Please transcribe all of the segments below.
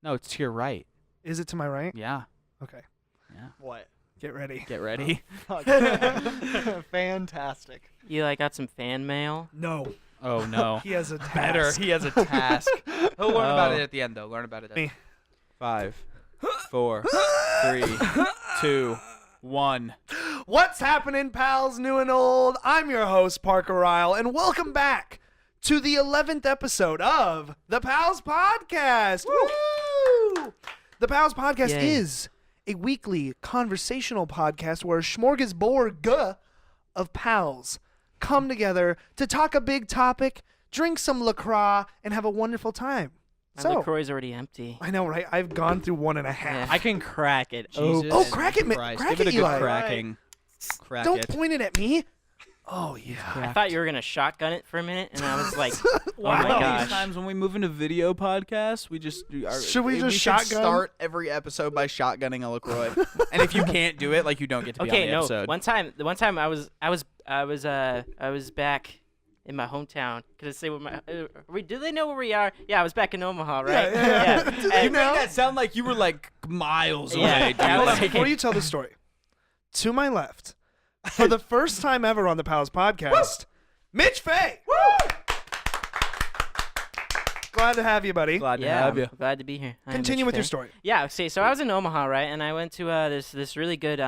No, it's to your right. Is it to my right? Yeah. Okay. Yeah. What? Get ready. Get ready. Fuck. Fantastic. You got some fan mail? No. Oh no. He has a task. Better. He has a task. He'll learn about it at the end, though. Learn about it. Me. 5, 4, 3, 2, 1. What's happening, pals, new and old? I'm your host, Parker Ryle, and welcome back to the 11th episode of the PALS Podcast. Woo! The PALS Podcast Yay. is a weekly conversational podcast where a smorgasbord of pals come together to talk a big topic, drink some LaCroix, and have a wonderful time. My LaCroix is already empty. I know, right? I've gone through 1.5. Yeah. I can crack it. Jesus. Oh, crack it, Christ. crack Give it it, a good Eli. cracking. Crack Don't it. point it at me. Oh, yeah. I thought you were gonna shotgun it for a minute, and I was like, "Oh Wow. my These gosh!" times when we move into video podcasts, we just Should we just should shotgun? start every episode by shotgunning a LaCroix. And if you can't do it, like, you don't get to be on Okay, the no. episode. One time I was back in my hometown. Could I say what my? Do they know where we are? Yeah, I was back in Omaha, right? Yeah. You And- made that sound like you were like miles Yeah. away, dude. I was Like, Before you tell the story, to my left, for the first time ever on the PALS Podcast, Mitch Fey. Glad to have you, buddy. glad to yeah, have you. I'm glad to be here. I am Continue Mitch with your Fey. story. Yeah, okay, so I was in Omaha, right, and I went to this really good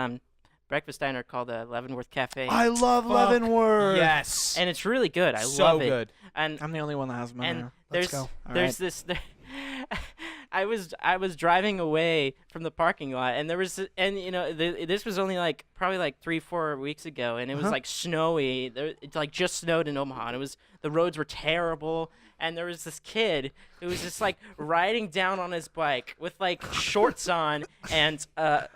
breakfast diner called Leavenworth Cafe, I love Leavenworth. Yes. and it's really good. I so love it. good. And I'm the only one that has mine. and Let's there's go. there's this. I was driving away from the parking lot, and there was this was only probably 3-4 weeks ago, and it was like snowy. It like just snowed in Omaha, and the roads were terrible. And there was this kid who was just like riding down on his bike with like shorts on and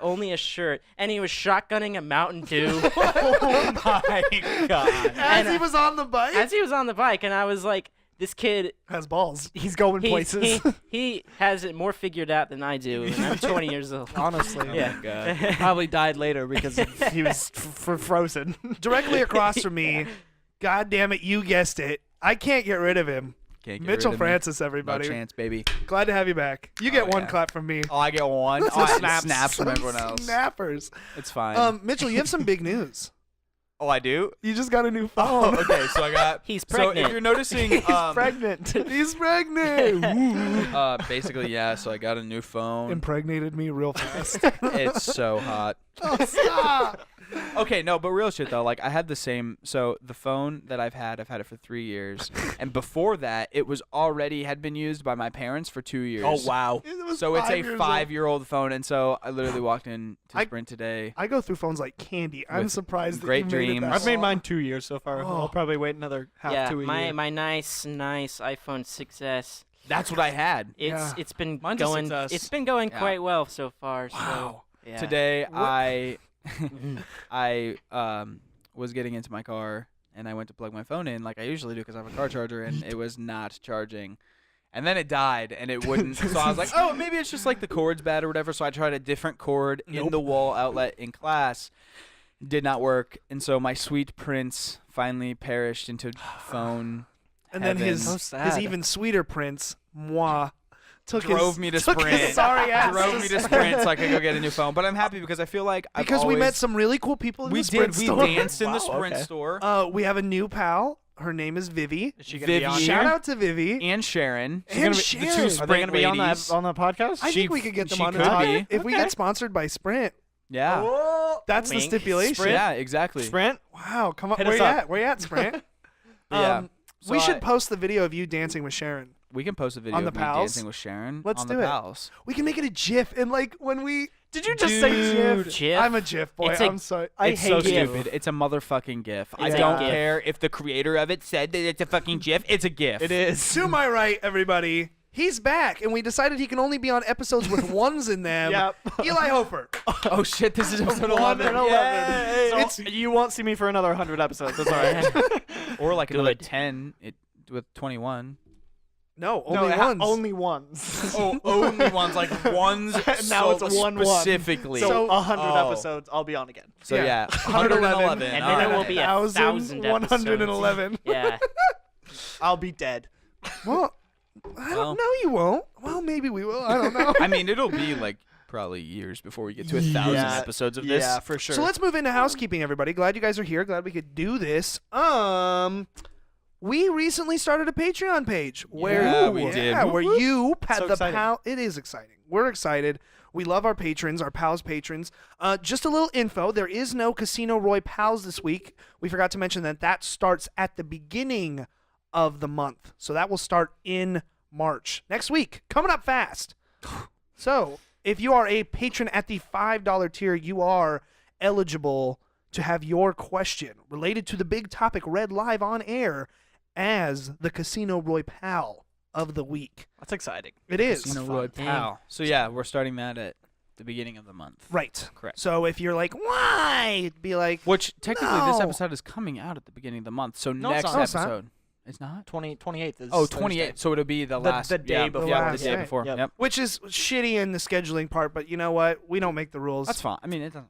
only a shirt, and he was shotgunning a Mountain Dew. Oh my god. As he was on the bike, As he was on the bike, and I was like, this kid, has balls. He's going he, places. he has it more figured out than I do, and I'm 20 years old. Honestly. Oh Yeah. my god. Probably died later because he was frozen. Directly across from me, God damn it, you guessed it. I can't get rid of him. Can't get Mitchell rid of me. Francis, No everybody. chance, baby. Glad to have you back. You get one yeah. clap from me. Oh, I get one. Some Oh, snaps. snaps from Some everyone else. Snappers. It's fine. Mitchell, you have some big news. Oh, I do? You just got a new Oh, phone. okay. So I got. He's So pregnant. if you're noticing, He's pregnant. He's pregnant. basically, yeah. So I got a new phone. Impregnated me real fast. It's so hot. Oh, stop. Okay, no, but real shit though. Like I had the same. So the phone that I've had it for 3 years, and before that, it was already had been used by my parents for 2 years. Oh wow. It was So it's 5 a years old. 5-year-old phone, and so I literally walked in to I- Sprint today. I go through phones like candy. I'm With surprised that great you made it dreams. that I've made long. mine 2 years so far. Oh. I'll probably wait another half to a my year. my nice iPhone 6s. That's what I had. It's been Mine's a going. 6S. It's been going Yeah. quite well so far. Wow. So yeah. Today What- I was getting into my car and I went to plug my phone in like I usually do because I have a car charger and it was not charging. And then it died and it wouldn't. So I was like, oh, maybe it's just like the cord's bad or whatever. So I tried a different cord in the wall outlet in class. Did not work. And so my sweet prince finally perished into phone. And then heaven. his So sad. even sweeter prince, moi, Drove me to took Sprint. his sorry ass. Drove me to Sprint so I could go get a new phone. But I'm happy because I feel like I've Because we met always- some really cool people in We the Sprint did. We store. danced in the Wow, Sprint okay. store. We have a new pal. Her name is Vivi. Is she gonna be on Vivi. here? Shout out to Vivi. And Sharon. And The Sharon. two Are they Sprint going to be on ladies. the podcast? I She- think we could get them she on the could talk. be. If we get sponsored by Sprint. Yeah. That's the Wink. stipulation. Sprint. Yeah, exactly. Sprint? Wow, come on. Hit Where us you up. at? Where you at, Sprint? Yeah. We So should I- post the video of you dancing with Sharon. We can post a video On the of me PALS? dancing with Sharon. Let's on do the it. PALS. We can make it a GIF, and like when we. Did you just say GIF? GIF? I'm a GIF boy. It's a- I'm sorry. It's so GIF. stupid. It's a motherfucking GIF. I It's a don't GIF. care if the creator of it said that it's a fucking GIF. It's a GIF. It is. To my right, everybody. He's back, and we decided he can only be on episodes with ones in them. Yep. Eli Hoefer. Oh shit! This is episode 1 11. and 11. So It's- you won't see me for another 100 episodes. That's all right. Or like another Good. 10 with 21. No, No, only ones. Only ones. Oh, only ones like ones. Now it's a 1-1. specifically. So 100 Oh. episodes, I'll be on again. So yeah, 111. And All then it right. will be 1,000 episodes. 1,111. Yeah. I'll be dead. Well, I don't know. You won't. Well, maybe we will. I don't know. I mean, it'll be like probably years before we get to 1,000 episodes of this. Yeah, for sure. So let's move into housekeeping, everybody. Glad you guys are here. Glad we could do this. We recently started a Patreon page where we did. Yeah, where you So exciting. It is exciting. We're excited. We love our patrons, our PALS patrons. Just a little info. There is no Casino Roy PALS this week. We forgot to mention that starts at the beginning of the month. So that will start in March. Next week. Coming up fast. So if you are a patron at the $5 tier, you are eligible to have your question related to the big topic read live on air as the Casino Roy Pal of the week. That's exciting. It is. Casino Roy Pal. So yeah, we're starting that at the beginning of the month. Right. Correct. So if you're like, why? Be like, Which technically this No. episode is coming out at the beginning of the month. So No, it's next not. No, it's not. episode. It's not? 28th is Oh, Thursday. 28. So it'll be the last the day before. Yeah, The the day last before. day. Yep. which is shitty in the scheduling part, but you know what? We don't make the rules. That's fine. I mean, it doesn't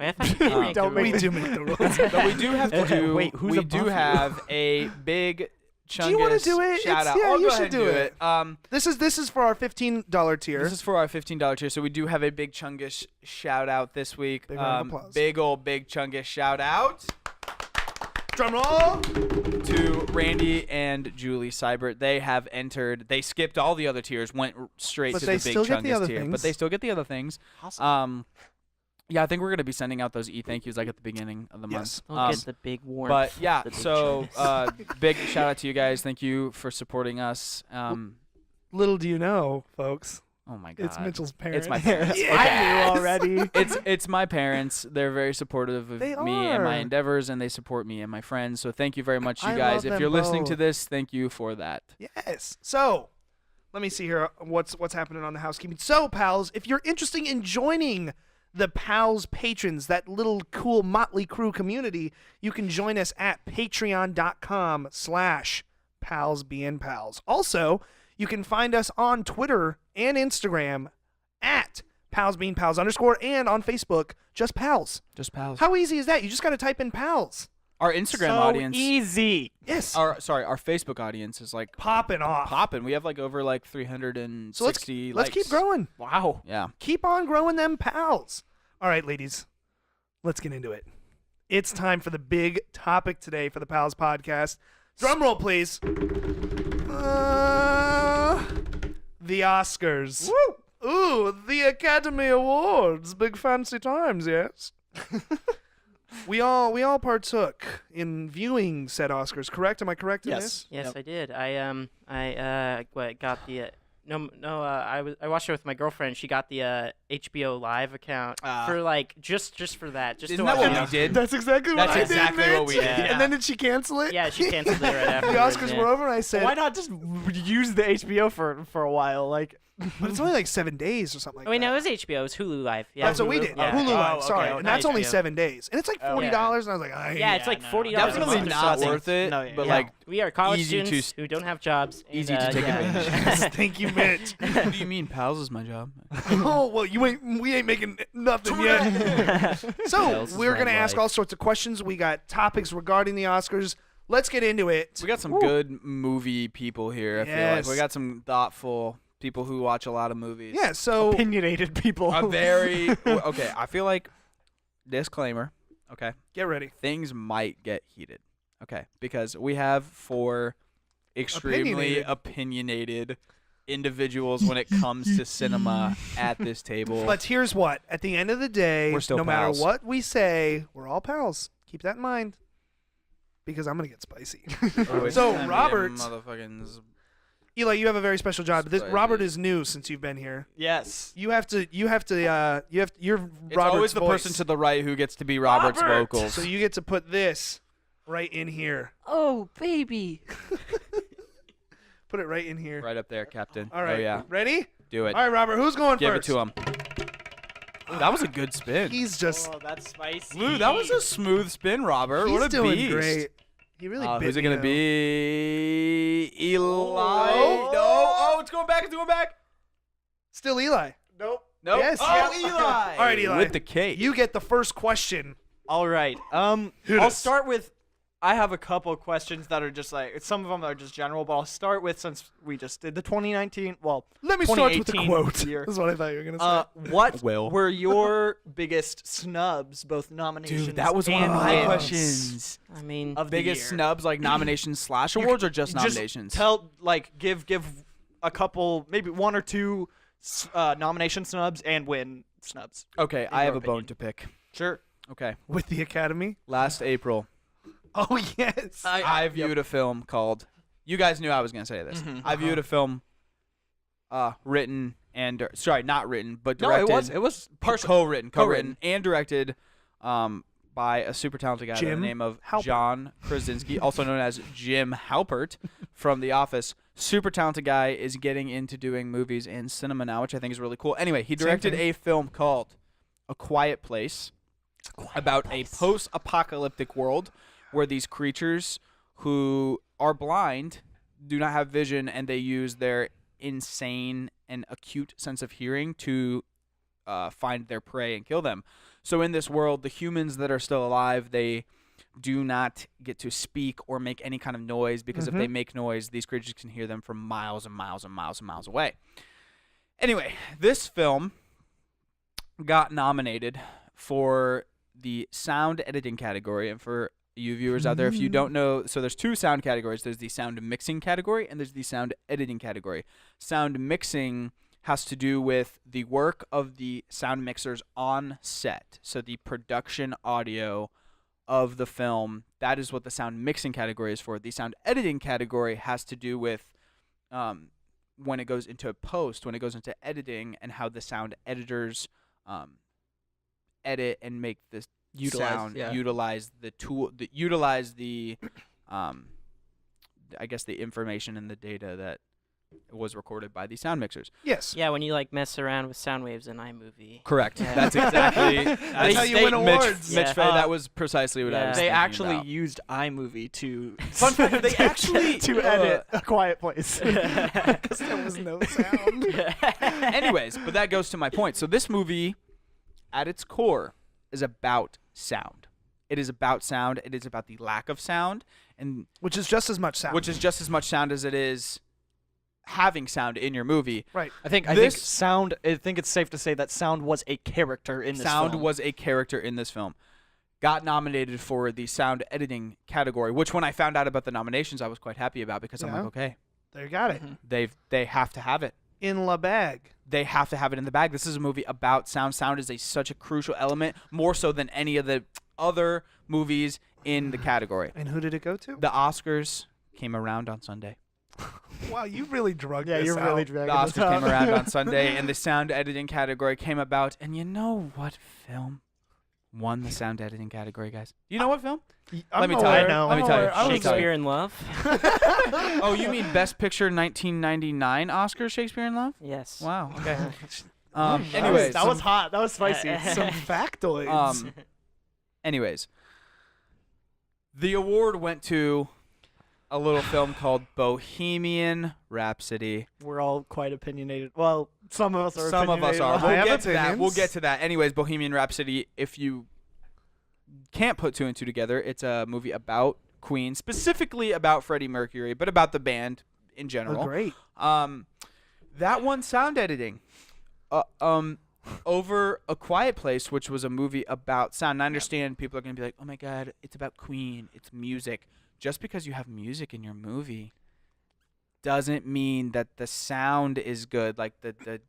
I thought you did Um, make don't the We rules. do make the rules. But we do have to do. Wait, who's we above do you? have a big Chungus Do you wanna do it? shout It's- out. yeah, I'll you go should ahead and do do it. This is for our $15 tier. This is for our $15 tier. So we do have a big Chungus shout out this week. Big round of applause. Big old big Chungus shout out Drum roll. to Randy and Julie Seibert. They have entered. They skipped all the other tiers, went straight But to they the big still get the Chungus other tier. things. But they still get the other things. Awesome. Yeah, I think we're gonna be sending out those thank yous like at the beginning of the Yes. month. Don't get the big warmth. But yeah, the big so Chungus. big shout out to you guys. Thank you for supporting us. Little do you know, folks, Oh my god, it's Mitchell's parents. It's my parents. I knew already. It's my parents. They're very supportive of They me and my are. endeavors, and they support me and my friends. So thank you very much, you I guys. love If them you're listening to both. this, thank you for that. Yes. So, let me see here what's happening on the housekeeping. So, pals, if you're interested in joining the PALS patrons, that little cool motley crew community, you can join us at patreon.com/palsbnpals. Also, you can find us on Twitter and Instagram at palsbeanpals_ and on Facebook, just pals. Just pals. How easy is that? You just got to type in pals. Our Instagram so audience, easy. Yes. our Facebook audience is like Popping off. popping. We have like over like 360. So let's likes. keep growing. Wow. Yeah. Keep on growing them pals. All right, ladies, let's get into it. It's time for the big topic today for the Pals podcast. Drum roll, please. The Oscars. Woo! Ooh, the Academy Awards. Big fancy times, yes. We all partook in viewing said Oscars, correct? Am I correct in this? Yes. Yes, I did. I got the I watched it with my girlfriend. She got the HBO Live account for like just for that. Just Isn't to that watch what it. we did? That's exactly what That's I exactly did, what we Mitch. did, And yeah. then did she cancel it? Yeah, she canceled it right after. The Oscars were over, and I said, Why not just use the HBO for a while? Like, but it's only like 7 days or something like Oh, wait, that. no, it was HBO. It was Hulu Live. Yeah, That's what we Hulu. did. Yeah. Hulu Live, Oh, sorry. okay, And not that's only HBO. 7 days. And it's like $40, and I was like, Yeah, it's like no. $40. Definitely a month or not something. worth it, No, yeah. but Yeah. like We are college easy to students who don't have jobs. and, easy to take yeah. advantage. Thank you, Mitch. What do you mean? Pals is my job. Oh, well, we ain't making nothing yet. So, Pals is we're my going to ask life. all sorts of questions. We got topics regarding the Oscars. Let's get into it. We got some good movie people here. I feel like Yes. we got some thoughtful people who watch a lot of movies. Yeah, so opinionated people. A very okay. I feel like disclaimer. Okay, get ready. things might get heated. Okay, because we have four extremely opinionated individuals when it comes to cinema at this table. But here's what. At the end of the day, We're still no pals. matter what we say, we're all pals. Keep that in mind. Because I'm going to get spicy. Oh, it's So, gonna be a Robert- motherfucking Eli, you have a very special job. Spicy. Robert is new since you've been here. Yes. You're It's Robert's always the voice. person to the right who gets to be Robert's Robert! vocals. So you get to put this right in here. Oh, baby. Put it right in here. right up there, Captain. All right. Oh yeah, Ready? do it. All right, Robert. Who's going Give first? it to him. Ooh, that was a good spin. He's just. Oh, that's spicy. Ooh, that was a smooth spin, Robert. He's what a doing beast. great. He really. bit Who's it me, gonna though. be? Eli. Oh. No. Oh, it's going back. It's going back. Still Eli. Nope. Nope. Yes. Oh, Yeah. Eli. All right, Eli. With the cake. You get the first question. All right. Hit I'll us. start with I have a couple of questions that are just like some of them are just general, but I'll start with since we just did the 2019. Well, Let me start with the 2018 quote. year. That's what I thought you were gonna say. What Will. were your biggest snubs, both nominations? Dude, that was one of and my wins questions. I mean, Of the Biggest year? snubs, like nominations slash awards, or just Just nominations? give a couple, maybe one or two nomination snubs and win snubs. Okay, I your have a bone opinion. to pick. Sure. Okay, With the Academy. last April, Oh yes. I viewed a film called. You guys knew I was gonna say this. Mhm. I viewed a film, written and sorry, not written, but No, directed. it was partial. co-written and directed, by a super talented guy by Jim the name of Halpert. John Krasinski, also known as Jim Halpert from The Office. Super talented guy, is getting into doing movies and cinema now, which I think is really cool. Anyway, he directed thing. a film called A Quiet Place about a post-apocalyptic world where these creatures who are blind do not have vision, and they use their insane and acute sense of hearing to find their prey and kill them. So in this world, the humans that are still alive, they do not get to speak or make any kind of noise, because if they make noise, these creatures can hear them from miles and miles and miles and miles away. Anyway, this film got nominated for the sound editing category. And for you viewers out there, if you don't know, so there's two sound categories. There's the sound mixing category and there's the sound editing category. Sound mixing has to do with the work of the sound mixers on set. So the production audio of the film, that is what the sound mixing category is for. The sound editing category has to do with when it goes into post, when it goes into editing, and how the sound editors edit and make the sound, utilize the tool, utilize the I guess the information and the data that was recorded by the sound mixers. Yes. yeah, when you like mess around with sound waves in iMovie. Correct. Yeah. That's exactly That's how you win awards. Mitch Yeah. Fey, that was precisely what I Yeah. was They thinking actually about. used iMovie to Fun fact, they actually to edit A Quiet Place. Because there was no sound. Anyways, but that goes to my point. So this movie, at its core, is about sound. It is about sound. It is about the lack of sound, and Which is just as much sound. which is just as much sound as it is having sound in your movie. right. I think sound. I think it's safe to say that sound was a character in this Sound film. was a character in this film. Got nominated for the sound editing category, which when I found out about the nominations, I was quite happy about, because I'm Yeah. like, okay, There you got it. they have to have it. In la bag. They have to have it in the bag. This is a movie about sound. Sound is such a crucial element, more so than any of the other movies in the category. And who did it go to? The Oscars came around on Sunday. Wow, you really drugged Yeah, this you're out. really The dragging Oscars this out. came around on Sunday, and the sound editing category came about. And you know what film won the sound editing category, guys? You know what film? Let me tell you. know. Let me tell you. I was Shakespeare in Love. Oh, you mean Best Picture 1999 Oscar, Shakespeare in Love? Yes. Wow. Okay. Anyways, Anyways, that was hot. That was spicy. some factoids. Anyways, the award went to a little film called Bohemian Rhapsody. We're all quite opinionated. Well, some of us are. Some of us opinionated are. about I We'll have get to that. opinions. We'll get to that. Anyways, Bohemian Rhapsody, if you can't put two and two together, it's a movie about Queen, specifically about Freddie Mercury, but about the band in general. Oh, great. That one, sound editing. Over A Quiet Place, which was a movie about sound. And I understand people are going to be like, oh my God, it's about Queen. It's music. Just because you have music in your movie doesn't mean that the sound is good. Like the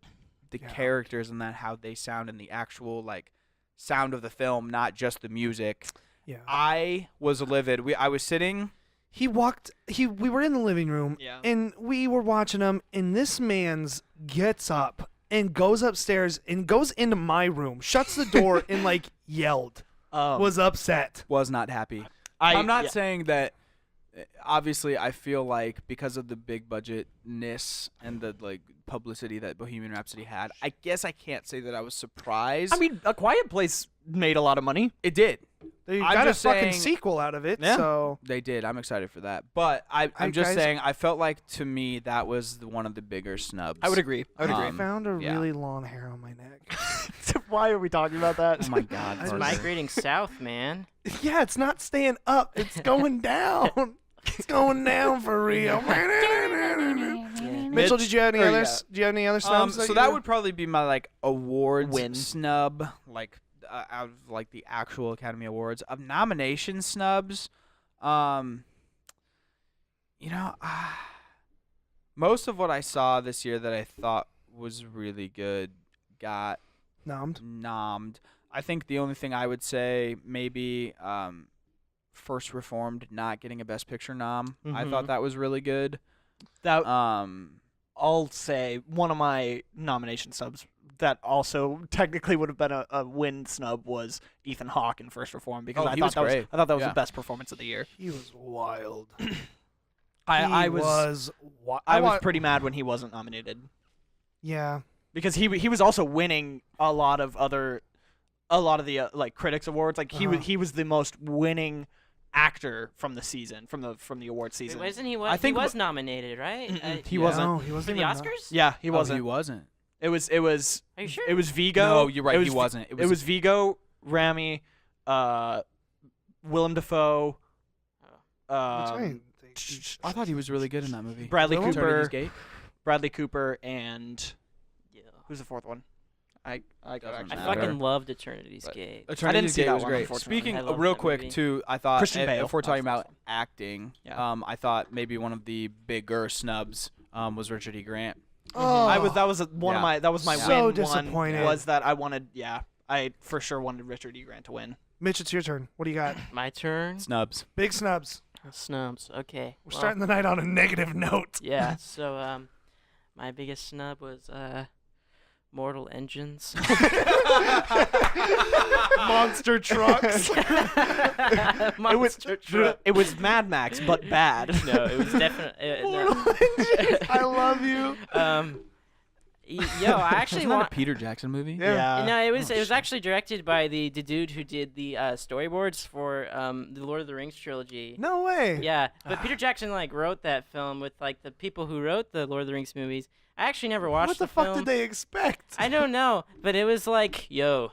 Yeah. characters and that, how they sound, and the actual like sound of the film, not just the music. Yeah. I was livid. I was sitting. We were in the living room, Yeah. and we were watching him, and this man's gets up and goes upstairs and goes into my room, shuts the door, and like yelled, was upset. Was not happy. I'm not saying that. Obviously, I feel like because of the big budgetness and the like publicity that Bohemian Rhapsody had, I guess I can't say that I was surprised. I mean, A Quiet Place made a lot of money. it did. They I'm got a just fucking saying- sequel out of it, Yeah. so They did. I'm excited for that. But I'm just guys- saying, I felt like, to me, that was one of the bigger snubs. I would agree. I agree. found a yeah. really long hair on my neck. Why are we talking about that? Oh, my God. It's Parker. Migrating south, man. Yeah, it's not staying up. It's going down. It's going down for real. Mitchell, did you have any or others? Do you have any other snubs? So you that do? would probably be my, like, awards Win. snub, like, out of, like, the actual Academy Awards. Of nomination snubs, most of what I saw this year that I thought was really good got nommed. I think the only thing I would say maybe First Reformed not getting a Best Picture nom. I thought that was really good. That Um, I'll say one of my nomination snubs that also technically would have been a win snub was Ethan Hawke in First Reform because Oh, I he thought was that was great. I thought that was Yeah. the best performance of the year. He was wild. I He was I was pretty mad when he wasn't nominated Yeah. because he was also winning a lot of the like critics awards. Like he was the most winning actor from the season from the award season. Wasn't he? I think he was nominated, right? He wasn't. No, he For wasn't the even Oscars? Yeah, he He wasn't. wasn't. It was Are you sure? it was Vigo. No, you're right. It was He wasn't. It was Vigo, Rami, Willem Dafoe, That's right. I thought he was really good in that movie. Bradley Willem? Cooper, Gate? Bradley Cooper, and Yeah. who's the fourth one? I got Doesn't actually. I matter. fucking loved Eternity's But- Gate. Eternity's see Gate that was one, great. unfortunately. Speaking I loved real that quick movie. too, I thought Christian Bale. if we're talking That was about awesome. acting, Yeah. I thought maybe one of the bigger snubs was Richard E. Grant. Oh, That was one of Yeah. my that was my So win. disappointed. One was that I for sure wanted Richard E. Grant to win. Mitch, it's your turn. What do you got? My turn. Snubs. Big snubs. Snubs. Okay. We're well, starting the night on a negative note. Yeah. So my biggest snub was Mortal Engines. Monster trucks. Monster truck. It was Mad Max, but bad. No, it was definitely. Mortal Engines. I love you. Yo, I actually Wasn't that a want. Peter Jackson movie? Yeah. No, it was actually directed by the dude who did the storyboards for the Lord of the Rings trilogy. No way. Yeah, but Peter Jackson wrote that film with the people who wrote the Lord of the Rings movies. I actually never watched What the film. fuck did they expect? I don't know, but it was yo,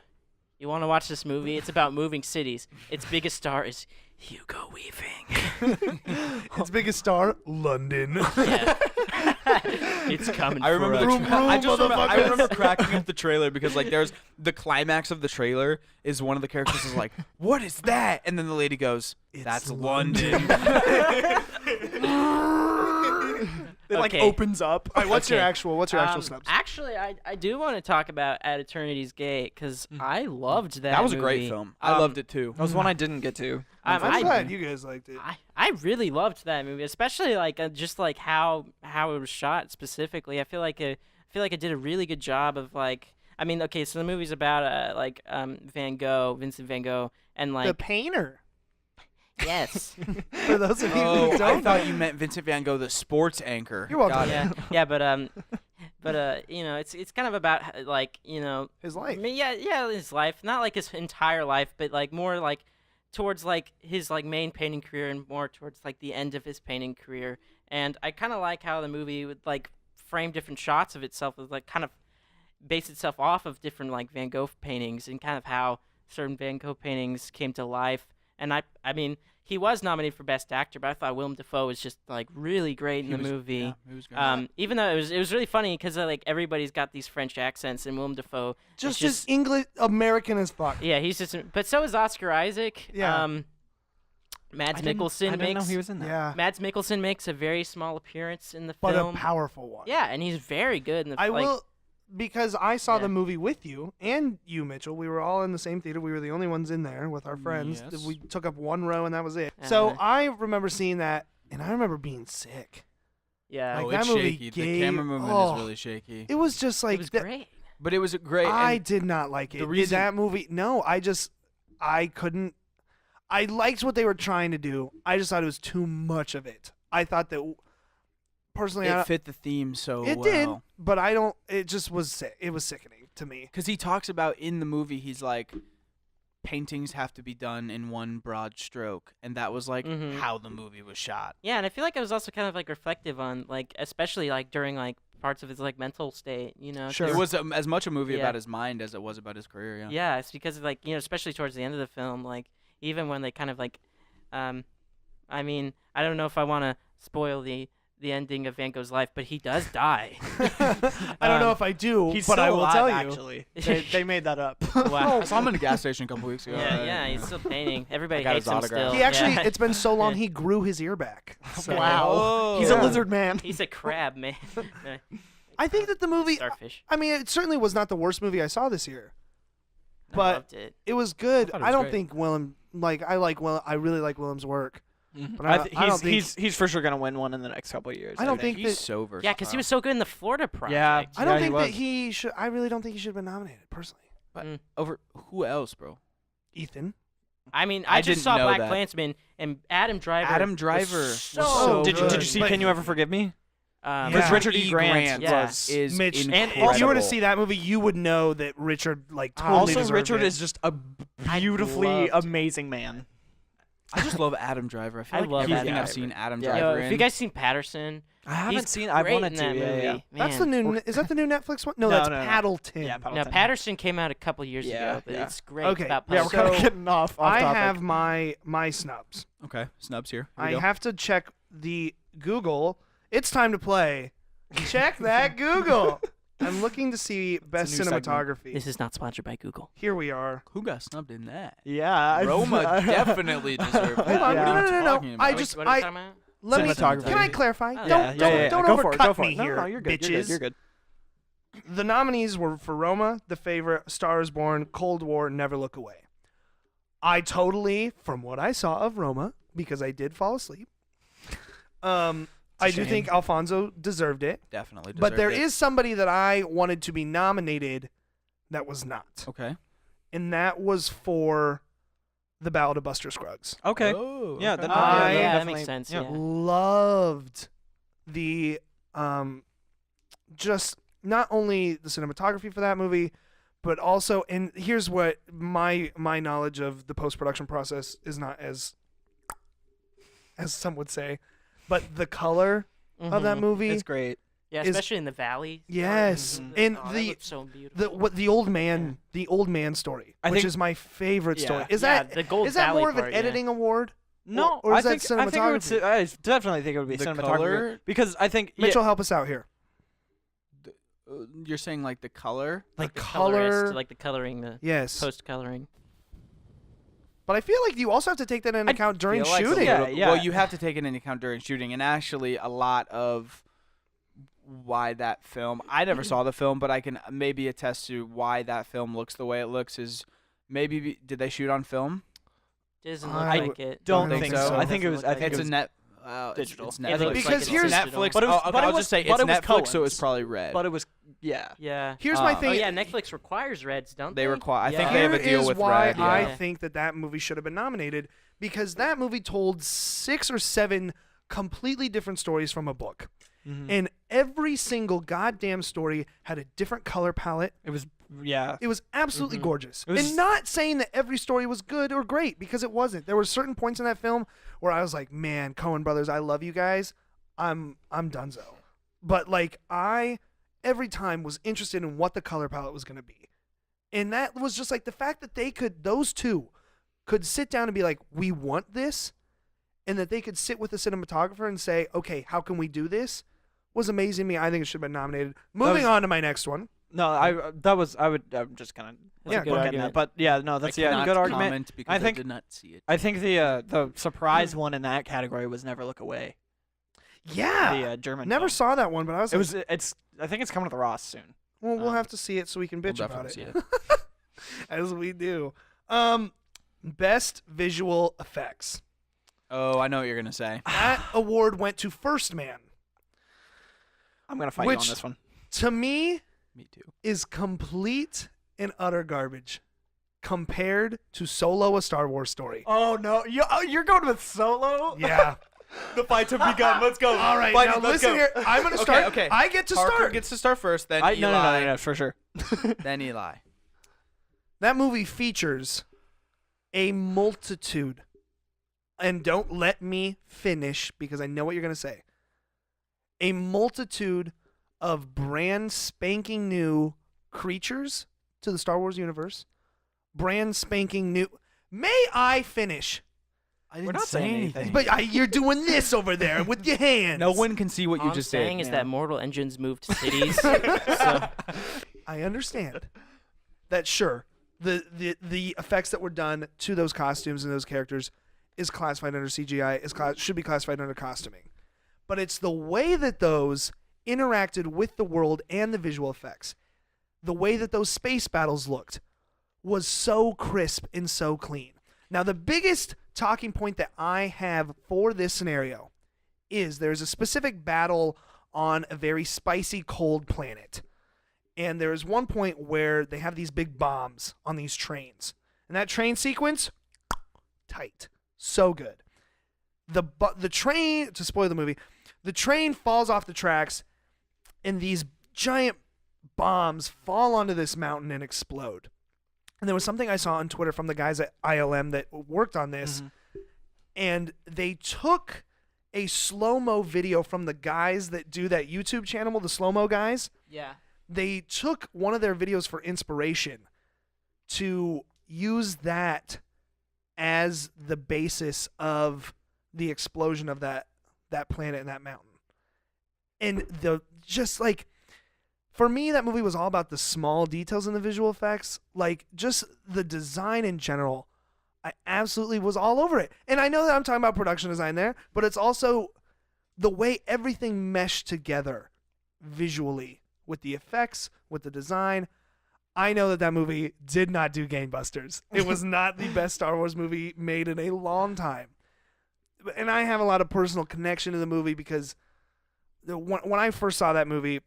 you want to watch this movie? It's about moving cities. Its biggest star is Hugo Weaving. Its biggest star, London. Yeah. It's coming. I remember for the us. Vroom, I vroom, I motherfuckers. remember cracking up the trailer because there's the climax of the trailer is one of the characters is like, "What is that?" And then the lady goes, "That's London." It Okay. opens up. All right, what's your Okay. actual snubs? Actually, I do want to talk about At Eternity's Gate because I loved that. That was a great movie. film. I loved it too. That was one I didn't get to. I'm I- glad you guys liked it. I really loved that movie, especially just how it was shot specifically. I feel like it did a really good job of okay, so the movie's about Van Gogh, Vincent Van Gogh, and The painter. yes, For those of you Oh, who I don't thought know. you meant Vincent Van Gogh, the sports anchor. You're welcome. Got it. yeah, but it's kind of about His life. I mean, yeah, his life, not his entire life, but more towards his main painting career and more towards the end of his painting career. And I kind of like how the movie would frame different shots of itself, with kind of base itself off of different Van Gogh paintings and kind of how certain Van Gogh paintings came to life. And I mean, he was nominated for Best Actor, but I thought Willem Dafoe was just really great in the movie. Yeah, he was great. Even though it was really funny because everybody's got these French accents, and Willem Dafoe is Just English American as fuck. yeah, he's just. But so is Oscar Isaac. Yeah. Mads I didn't know he was in that. Yeah. Mads Mikkelsen makes a very small appearance in the But film. a powerful one. Yeah, and he's very good in the. I will, because I saw Yeah. the movie with you and you, Mitchell. We were all in the same theater. We were the only ones in there with our friends. Yes. We took up one row and that was it. So Uh-huh. I remember seeing that, and I remember being sick. Yeah, Oh, that it's movie shaky. gave- The camera movement oh. is really shaky. It was just it like was that- great. But it was great. I and did not like it. the reason- That movie, no, I couldn't. I liked what they were trying to do. I just thought it was too much of it. I thought that, personally, it fit the theme so it well. did, but I don't. It just was. It was sickening to me. Because he talks about in the movie, he's like, paintings have to be done in one broad stroke, and that was like Mhm. how the movie was shot. Yeah, and I feel like it was also kind of like reflective on like, especially like during like parts of his like mental state, you know. Sure. It was as much a movie Yeah. about his mind as it was about his career. Yeah. Yeah, it's because of, like, you know, especially towards the end of the film, like even when they kind of like, I mean, I don't know if I want to spoil the ending of Van Gogh's life, but he does die. I don't know if I do, He's but still I will alive, tell you. Actually, they made that up. Wow. I saw him in a gas station a couple weeks ago. Yeah, he's still painting. Everybody got hates his him autograph. still. He actually, yeah. it's been so long, Yeah. he grew his ear back. So- Wow. Oh. He's Yeah. a lizard man. He's a crab, man. I think that the movie, Starfish. I mean, it certainly was not the worst movie I saw this year. I But loved it. it was good. I thought it I was don't great. think Willem, I really like Willem's work. But I I don't think, he's for sure gonna win one in the next couple of years. I don't think He's that, so versatile. Yeah, because he was so good in the Florida project. Yeah. I don't he think that was. he should, I really don't think he should have been nominated, personally. But over who else, bro? Ethan. I mean, I I just didn't saw know Black that. Klansman, and Adam Driver. Adam was Driver was so so Did good. you see But- Can You Ever Forgive Me? Yeah. Because Richard E. Grant Yeah. was. Is Mitch, incredible. if you were to see that movie, you would know that Richard, totally Also, deserved Richard it. is just a beautifully loved- amazing man. I just love Adam Driver. I feel I like love everything Adam I've seen Adam Yeah. Yo, Driver if in. you guys seen Patterson, I haven't he's seen. I great wanted in to. that movie. Yeah. That's the Man. new, is that the new Netflix one? No, No, that's no, no. Paddleton. Yeah, Now Paddleton. Patterson came out a couple years Yeah, ago, but yeah. it's great. Okay. About Yeah, we're Patterson. kind of So, getting off I topic. have my snubs. Okay, Snubs here. I have to check the Google. It's time to play. Check that Google. I'm looking to see best new segment. cinematography. This is not sponsored by Google. Here we are. Who got snubbed in that? Yeah. Roma definitely deserved that. Hold on, What are you no. talking about? I What just, are you talking about? let me. Cinematography. Can I clarify? Oh, Don't Go for it. Go overcut for me it. No, here, no, you're good. bitches. You're good. The nominees were for Roma, The Favorite, Star is Born, Cold War, Never Look Away. I totally, from what I saw of Roma, because I did fall asleep, I do shame. think Alfonso deserved it. Definitely deserved But there it. is somebody that I wanted to be nominated that was not. Okay. And that was for The Ballad of Buster Scruggs. Okay. Oh, Yeah, okay. then I- yeah, that definitely- makes sense. yeah. Yeah. Loved the just not only the cinematography for that movie, but also, and here's what my knowledge of the post-production process is not as some would say, but the color of that Mhm. movie, It's great. Yeah, is- especially in the valley. yes, Mhm. and Oh, that the looked so beautiful. the old man story, I which think- is my favorite story. Yeah. Is Yeah, that the Gold is that Valley more of an part, yeah. editing award? No, or is I that think it would. cinematography? I definitely think it would be The cinematography color? because I think Mitchell, help us out here. You're saying like the color? Like the color, colorist, like the coloring, the yes. post coloring. But I feel like you also have to take that into account during Feel like a shooting. little- Yeah. Well, you have to take it into account during shooting, and actually, a lot of why that film. I never saw the film, but I can maybe attest to why that film looks the way it looks. Is maybe did they shoot on film? Doesn't I look like it. don't think think so. so. I think it was. I think It's it a was net. digital. It's Yeah, it Netflix. looks Because like it's here's- digital. Netflix. But it was- okay, but it I'll was- just say but it's it was Netflix, so colors. it's probably red. But it was. Yeah. Yeah. Here's my Oh, thing. Oh yeah, Netflix requires reds, don't they? They require. I think Yeah. they have a Here deal is with why Red. I Yeah. think that movie should have been nominated, because that movie told 6 or 7 completely different stories from a book. Mhm. And every single goddamn story had a different color palette. It was. Yeah. It was absolutely Mhm. gorgeous. It was- And not saying that every story was good or great, because it wasn't. There were certain points in that film where I was like, man, Coen brothers, I love you guys. I'm donezo. But like I every time was interested in what the color palette was going to be. And that was just like the fact that those two could sit down and be like, we want this, and that they could sit with the cinematographer and say, okay, how can we do this, was amazing to me. I think it should have been nominated. Moving on to my next one. No, I'm just kind of. Yeah, good go ahead. argument. But yeah, no, that's I yeah, cannot good argument. comment because I think- did not see it. I think the surprise one in that category was Never Look Away. Yeah. The German. Never film. saw that one, but I was It like, was. It's. I think it's coming to the Ross soon. well, we'll have to see it so we can We'll bitch about it. definitely see it. As we do. Best visual effects. Oh, I know what you're gonna say. That award went to First Man. I'm gonna fight you on Which- this one. To me, Me too. is complete and utter garbage compared to Solo: A Star Wars Story. Oh no! You're going with Solo? Yeah. The fights have begun. Let's go. All right, Fight now it, let's listen go. here. I'm gonna start. okay. I get to Parker start. gets to start first, then No, Eli, no, for sure. then Eli. That movie features a multitude, and don't let me finish because I know what you're going to say, a multitude of brand spanking new creatures to the Star Wars universe. Brand spanking new. May I finish? I didn't We're not say saying anything. But you're doing this over there with your hands. No one can see what All you I'm just saying did. is that mortal engines moved cities. So I understand that. Sure, the effects that were done to those costumes and those characters is classified under CGI. Should be classified under costuming, but it's the way that those interacted with the world and the visual effects. The way that those space battles looked was so crisp and so clean. Now, the biggest talking point that I have for this scenario is there's a specific battle on a very spicy, cold planet. And there is one point where they have these big bombs on these trains. And that train sequence, tight. So good. The train, to spoil the movie, the train falls off the tracks and these giant bombs fall onto this mountain and explode. And there was something I saw on Twitter from the guys at ILM that worked on this, and they took a slow-mo video from the guys that do that YouTube channel, the slow-mo guys. yeah. They took one of their videos for inspiration to use that as the basis of the explosion of that planet and that mountain. And for me, that movie was all about the small details in the visual effects, like just the design in general. I absolutely was all over it. And I know that I'm talking about production design there, but it's also the way everything meshed together visually with the effects, with the design. I know that movie did not do gangbusters. It was not the best Star Wars movie made in a long time. And I have a lot of personal connection to the movie because when I first saw that movie,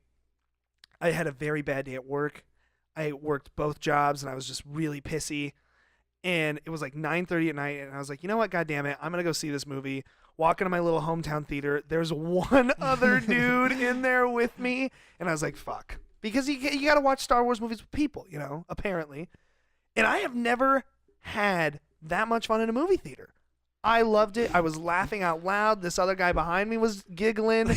I had a very bad day at work. I worked both jobs, and I was just really pissy. And it was like 9:30 at night, and I was like, you know what? God damn it. I'm going to go see this movie. Walk into my little hometown theater. There's one other dude in there with me. And I was like, fuck. Because you got to watch Star Wars movies with people, apparently. And I have never had that much fun in a movie theater. I loved it. I was laughing out loud. This other guy behind me was giggling.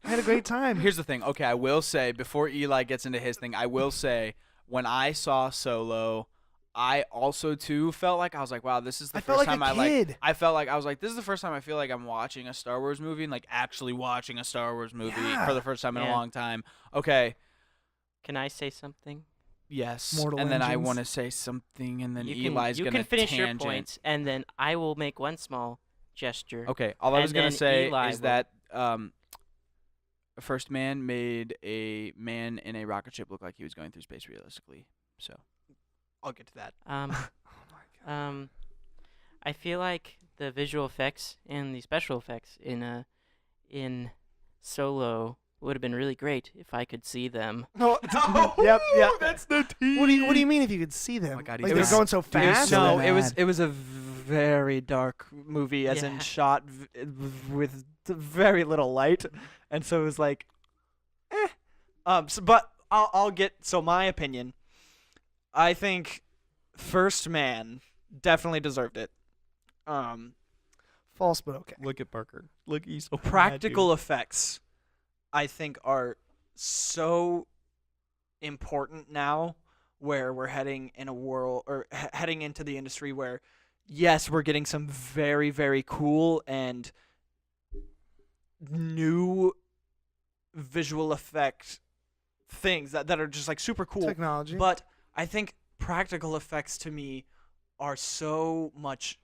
I had a great time. Here's the thing. Okay, I will say, before Eli gets into his thing, I will say, when I saw Solo, I also, too, felt like, I was like, wow, this is the first time I felt like, I was like, this is the first time I feel like I'm watching a Star Wars movie and, like, actually watching a Star Wars movie for the first time in a long time. Okay. Can I say something? Yes. Mortal and then I Engines. want to say something, and then You Eli's going to finish tangent. your points, and then I will make one small gesture. Okay, all I was And going then to say Eli is will- that First Man made a man in a rocket ship look like he was going through space realistically. So I'll get to that. I feel like the visual effects and the special effects in Solo would have been really great if I could see them. Yep. That's the tea. What do you mean if you could see them? my God, like he's they're mad. going so Dude, he's fast? so No, mad. it was a very dark movie, as in Yeah. shot with very little light, and so it was like, but I'll get my opinion. I think First Man definitely deserved it. False, but okay. Look at Parker. Look, he's so practical effects, I think, are so important now, where we're heading in a world or heading into the industry where, yes, we're getting some very, very cool and new visual effect things that are just like super cool. Technology. But I think practical effects to me are so much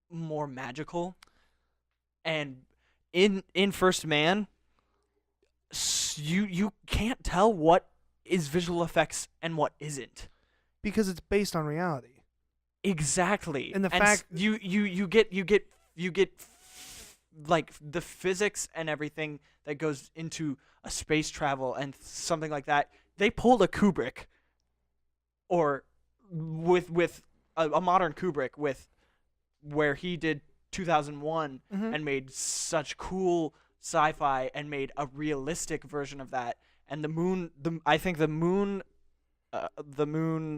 more magical. And in First Man, you can't tell what is visual effects and what isn't. because it's based on reality. Exactly. And the s- fact- you get like the physics and everything that goes into a space travel and something like that. They pulled a Kubrick, or with a modern Kubrick, with where he did 2001 Mhm. and made such cool sci-fi and made a realistic version of that. And I think the moon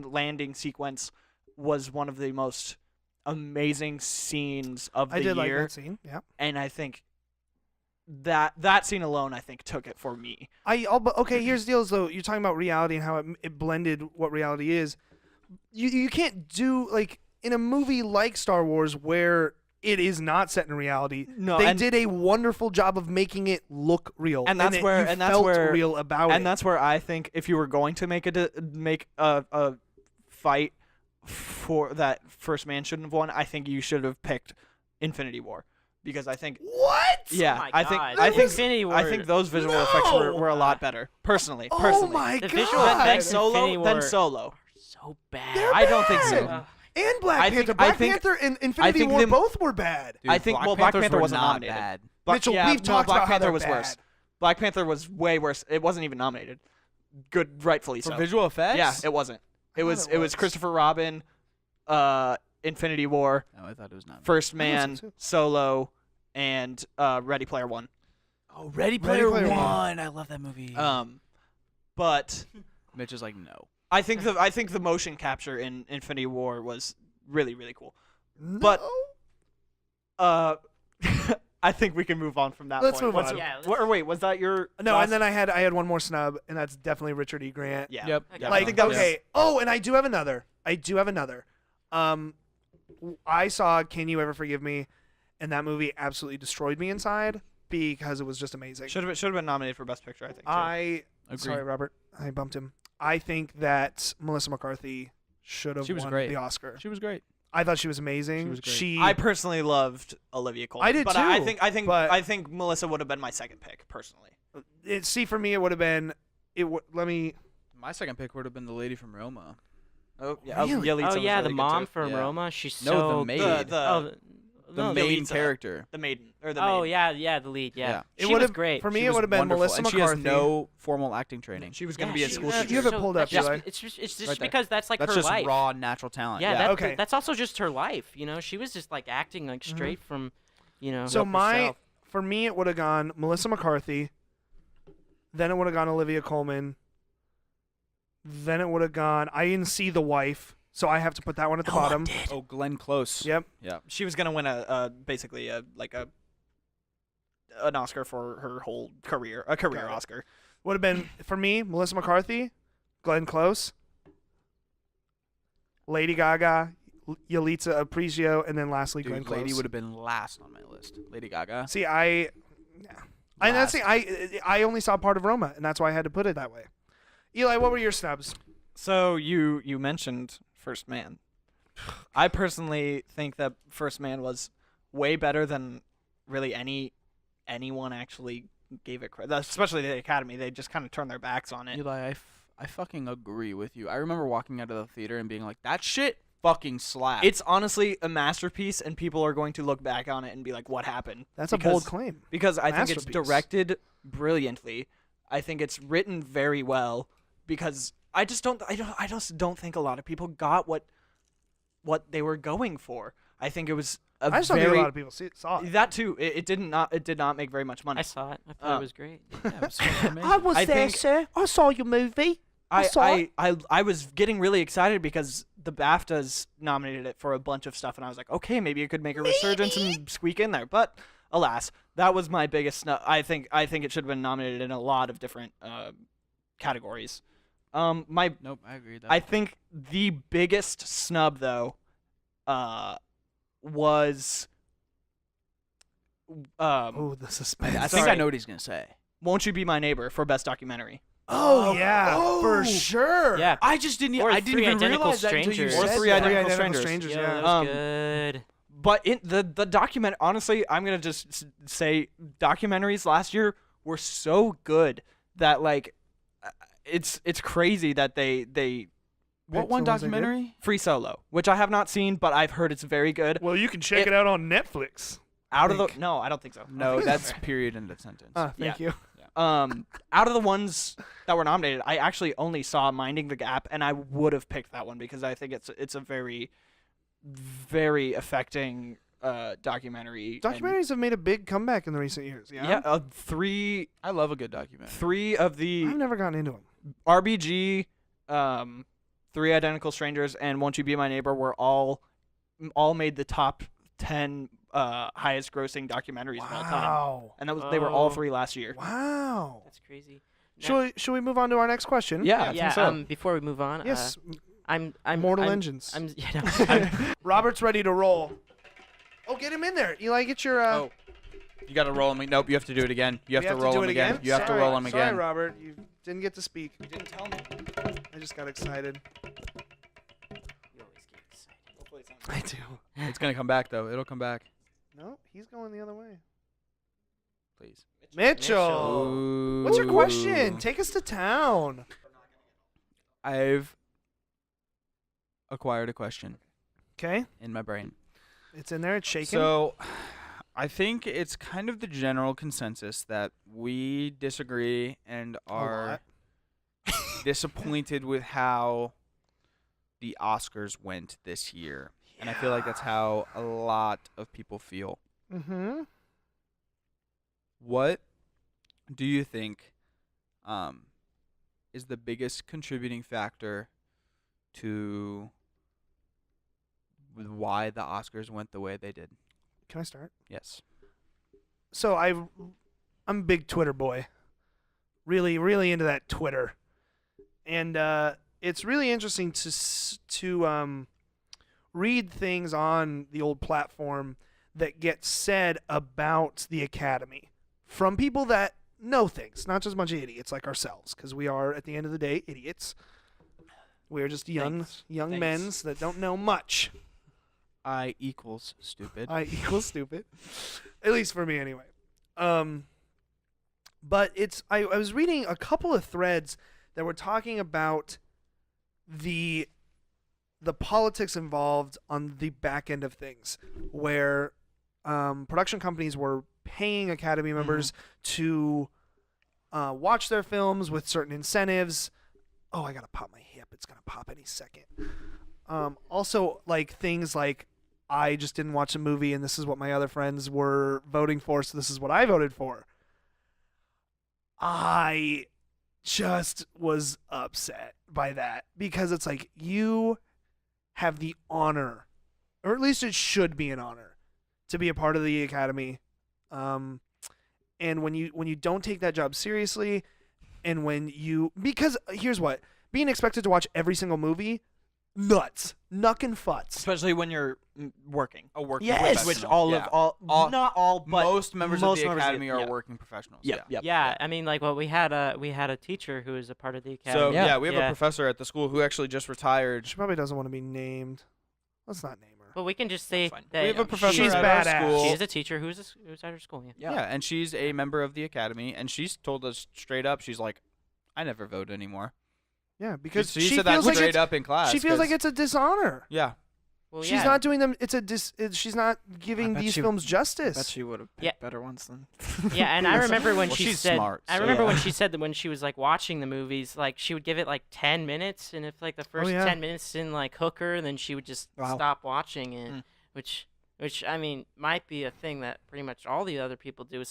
landing sequence was one of the most amazing scenes of the I did year. like that scene. Yeah. And I think that scene alone, I think, took it for me. But okay, here's the deal. Though you're talking about reality and how it blended what reality is. You can't do like in a movie like Star Wars where it is not set in reality. No, they and- did a wonderful job of making it look real, And that's where- you and that's felt where- real about it. And that's where I think if you were going to make a fight for that First Man shouldn't have won, I think you should have picked Infinity War, because I think what? yeah, Oh my I think God. I think Infinity War. I think those visual effects were No! a lot better. Personally, Oh my The god! visual Than effects in Solo. Infinity Than War Solo. so bad. They're I don't think so. bad. And Black I Panther. think- I Black think- Panther and Infinity think War them- both were bad. Dude, I think Black Panthers Panther were wasn't not nominated. bad. Mitchell, we've talked Black about how Panther they're was worse. bad. Black Panther was way worse. It wasn't even nominated. Good, rightfully For so. visual effects? Yeah, it wasn't. It thought was it it was was. Christopher Robin, Infinity War, No, I thought it was not. First so Man, too. Solo, and Ready Player One. Oh, Ready Player Player One. One. I love that movie. But Mitch is like, no. I think the motion capture in Infinity War was really, really cool. No. But- I think we can move on from that Let's point. move on. Yeah, Or wait, was that your no, last- and then I had one more snub, and that's definitely Richard E. Grant. yeah. Yep. Okay. Like, I think that was okay. Oh, and I do have another. I saw Can You Ever Forgive Me, and that movie absolutely destroyed me inside because it was just amazing. should have been nominated for Best Picture, I think. too. Agree. Sorry, Robert. I bumped him. I think that Melissa McCarthy should have She was won great. the Oscar. She was great. I thought she was amazing. She was great. I personally loved Olivia Colman. I did but too, I but- think Melissa would have been my second pick personally. For me, it would have been. Let me. My second pick would have been the lady from Roma. Oh yeah, Really? Yalitza Oh was yeah, really the good, mom too. from Yeah. Roma. She's No, so the maid. good. The The No, main Yalitza. character. the maiden or the Oh maid. yeah, the lead. Yeah, Yeah. It she was would've- great. For me, She it was would have been wonderful, Melissa and McCarthy. she has no formal acting training. She was Yeah, gonna be a she- school yeah, teacher. You have it so pulled up, that's Eli. It's just Right there. because that's like That's her just life. raw natural talent. Yeah, Yeah. that, Okay. that's also just her life. You know, she was just like acting like straight from, So herself. for me, it would have gone Melissa McCarthy. Then it would have gone Olivia Colman. Then it would have gone. I didn't see The Wife, so I have to put that one at the bottom. Oh, Glenn Close. Yep. Yeah. She was gonna win basically an Oscar for her whole career, a career Got it. Oscar. Would have been for me Melissa McCarthy, Glenn Close, Lady Gaga, Yalitza Aparicio, and then lastly Glenn Dude, Close. Lady would have been last on my list. Lady Gaga. See, and that's the I only saw part of Roma, and that's why I had to put it that way. Eli, what were your snubs? So you mentioned First Man. I personally think that First Man was way better than really anyone actually gave it credit, especially the Academy. They just kind of turned their backs on it. Eli, I fucking agree with you. I remember walking out of the theater and being like, that shit fucking slaps. It's honestly a masterpiece, and people are going to look back on it and be like, "What happened?" That's a bold claim. Because I think it's Masterpiece. directed brilliantly. I think it's written very well. Because I just don't think a lot of people got what they were going for. I think it was a I just don't very think a lot of people saw it. that too. It did not make very much money. I saw it. I thought it was great. Yeah, it was fucking amazing. was I think- sir. I saw your movie. I was getting really excited because the BAFTAs nominated it for a bunch of stuff, and I was like, okay, maybe it could make a resurgence and squeak in there. But alas, that was my biggest snub. I think it should have been nominated in a lot of different categories. Nope, I agree with that. I think the biggest snub though was Oh, the suspense. I think I Sorry. know what he's gonna say. Won't You Be My Neighbor for best documentary. Oh yeah, for sure. Yeah. I just didn't. Or I didn't Three even Identical realize that until you Strangers. Or said Three that. Identical Strangers. Yo, Yeah. that was Um, good. But in the document, honestly, I'm gonna just say documentaries last year were so good that like it's crazy that they What Pick one the ones I did. documentary? Free Solo, which I have not seen, but I've heard it's very good. Well, you can check it out on Netflix. Out of the think. no, I don't think so. No, that's period in the sentence. Thank you. Out of the ones that were nominated, I actually only saw Minding the Gap, and I would have picked that one because I think it's a very, very affecting documentary. and- Documentaries have made a big comeback in the recent years. Yeah. yeah, three I love a good documentary. of the I've never gotten into them. RBG, Three Identical Strangers and Won't You Be My Neighbor were all made the top 10 highest grossing documentaries of all time. Wow. And they were all Oh. 3 last year. Wow. That's crazy. Should we move on to our next question? Yeah, I Yeah. think so. Before we move on, Yes. I'm Mortal I'm, Engines. I'm you know, Robert's ready to roll. Oh, get him in there. Eli, get your. Oh, you got to roll him. Nope, you have to do it again. You have we to roll do him it again. You have to Sorry. roll him Sorry, again. Robert. You didn't get to speak. You didn't tell me. I just got excited. you always get excited. I do. It's gonna come back though. It'll come back. No, he's going the other way. Please. Mitchell. Ooh. What's your question? Take us to town. I've acquired a question Okay. in my brain. It's in there. It's shaking. So, I think it's kind of the general consensus that we disagree and are disappointed with how the Oscars went this year. And I feel like that's how a lot of people feel. Mm-hmm. What do you think is the biggest contributing factor to why the Oscars went the way they did? Can I start? Yes. So I'm a big Twitter boy. Really, really into that Twitter, and it's really interesting to read things on the old platform that get said about the Academy from people that know things, not just a bunch of idiots like ourselves, because we are, at the end of the day, idiots. We're just young Thanks. men's that don't know much. I equals stupid. I equals stupid. At least for me, anyway. But I was reading a couple of threads that were talking about the politics involved on the back end of things, where production companies were paying Academy members to watch their films with certain incentives. Oh, I gotta pop my hip. It's gonna pop any second. Also, like things like, I just didn't watch a movie and this is what my other friends were voting for, so this is what I voted for. I just was upset by that, because it's like, you have the honor, or at least it should be an honor, to be a part of the Academy. And when you don't take that job seriously, and because here's what, being expected to watch every single movie, nuts, knuckin' futs. Especially when you're working. A working Yes. professional. Which Yeah. not all, but most members of most the members of Academy the- are yeah. working professionals. Yep. Yeah, I mean, like, well, we had a teacher who was a part of the So academy. Yeah. we have a professor at the school who actually just retired. She probably doesn't want to be named. Let's not name her. But we can just say That's fine. that We have a professor She's at badass. our school. she is a teacher who's at her school. Yeah. Yeah, and she's a member of the Academy, and she's told us straight up, she's like, I never vote anymore. Yeah, because she she said that feels like straight it's, up in class. she feels like 'cause- it's a dishonor. Yeah. Well, She's yeah. not doing them. She's not giving bet these she- films I justice. bet she would have picked Yeah. better ones than. Yeah, and I remember when Well, she she's said, smart, I so remember when yeah. she said that when she was like watching the movies, like she would give it like 10 minutes, and if like the first yeah. 10 minutes didn't like hook her, then she would just Wow. stop watching it, Mm. which I mean might be a thing that pretty much all the other people do.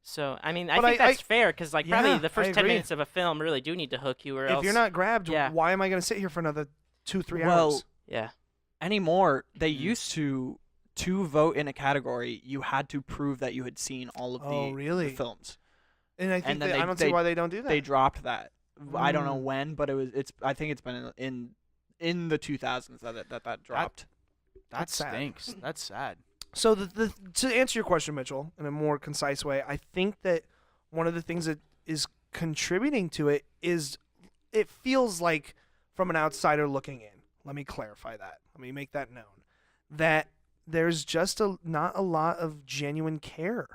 So I mean I But think I- that's fair, because like yeah, probably the I first 10 agree. minutes of a film really do need to hook you, or If else you're not grabbed, yeah. why am I going to sit here for another 2-3 Well, hours? yeah. Anymore, they used to vote in a category, you had to prove that you had seen all of Oh, the really? films. And I think then that, I don't see why they don't do that. They dropped that. I don't know Mm. when, but I think it's been in the 2000s that dropped. That That's sad. stinks. That's sad. So to answer your question, Mitchell, in a more concise way, I think that one of the things that is contributing to it is it feels like, from an outsider looking in, let me clarify that. Let me make that known, that there's just not a lot of genuine care.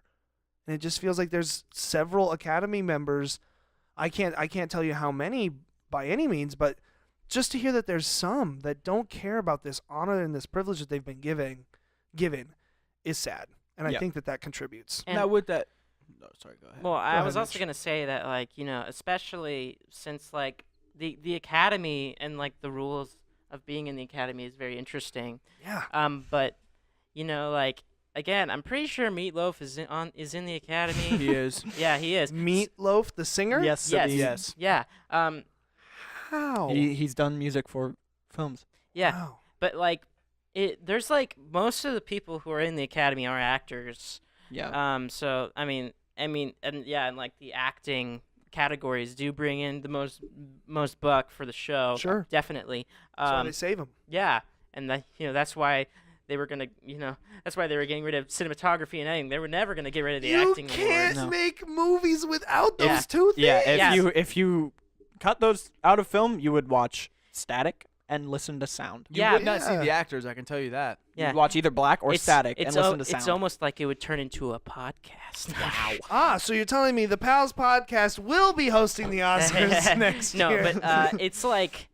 And it just feels like there's several Academy members. I can't tell you how many by any means, but just to hear that there's some that don't care about this honor and this privilege that they've been given is sad. And I Yeah. think that contributes. And- now with that, no, sorry, go ahead. Well, I ahead, was also Mitch. gonna say that, like, you know, especially since like the academy and like the rules of being in the academy is very interesting. Yeah. But you know, like again, I'm pretty sure Meatloaf is in the academy. he is. Yeah, he is. Meatloaf, the singer? Yes, Yes. Yes. Yeah. Wow. He's done music for films. Yeah, Wow. but like, there's like most of the people who are in the Academy are actors. Yeah. So I mean, and like the acting categories do bring in the most buck for the show. Sure. Definitely. That's why they save him. Yeah, and that's why they were gonna, that's why they were getting rid of cinematography and editing. They were never gonna get rid of the You acting can't awards. make movies without those Yeah. two things. Yeah. Yeah. If you cut those out of film, you would watch static and listen to sound. You Yeah. would not see Yeah. the actors, I can tell you that. Yeah. You'd watch either black or static and listen to sound. It's almost like it would turn into a podcast. Wow. So you're telling me the Pals podcast will be hosting the Oscars next No, year? but it's like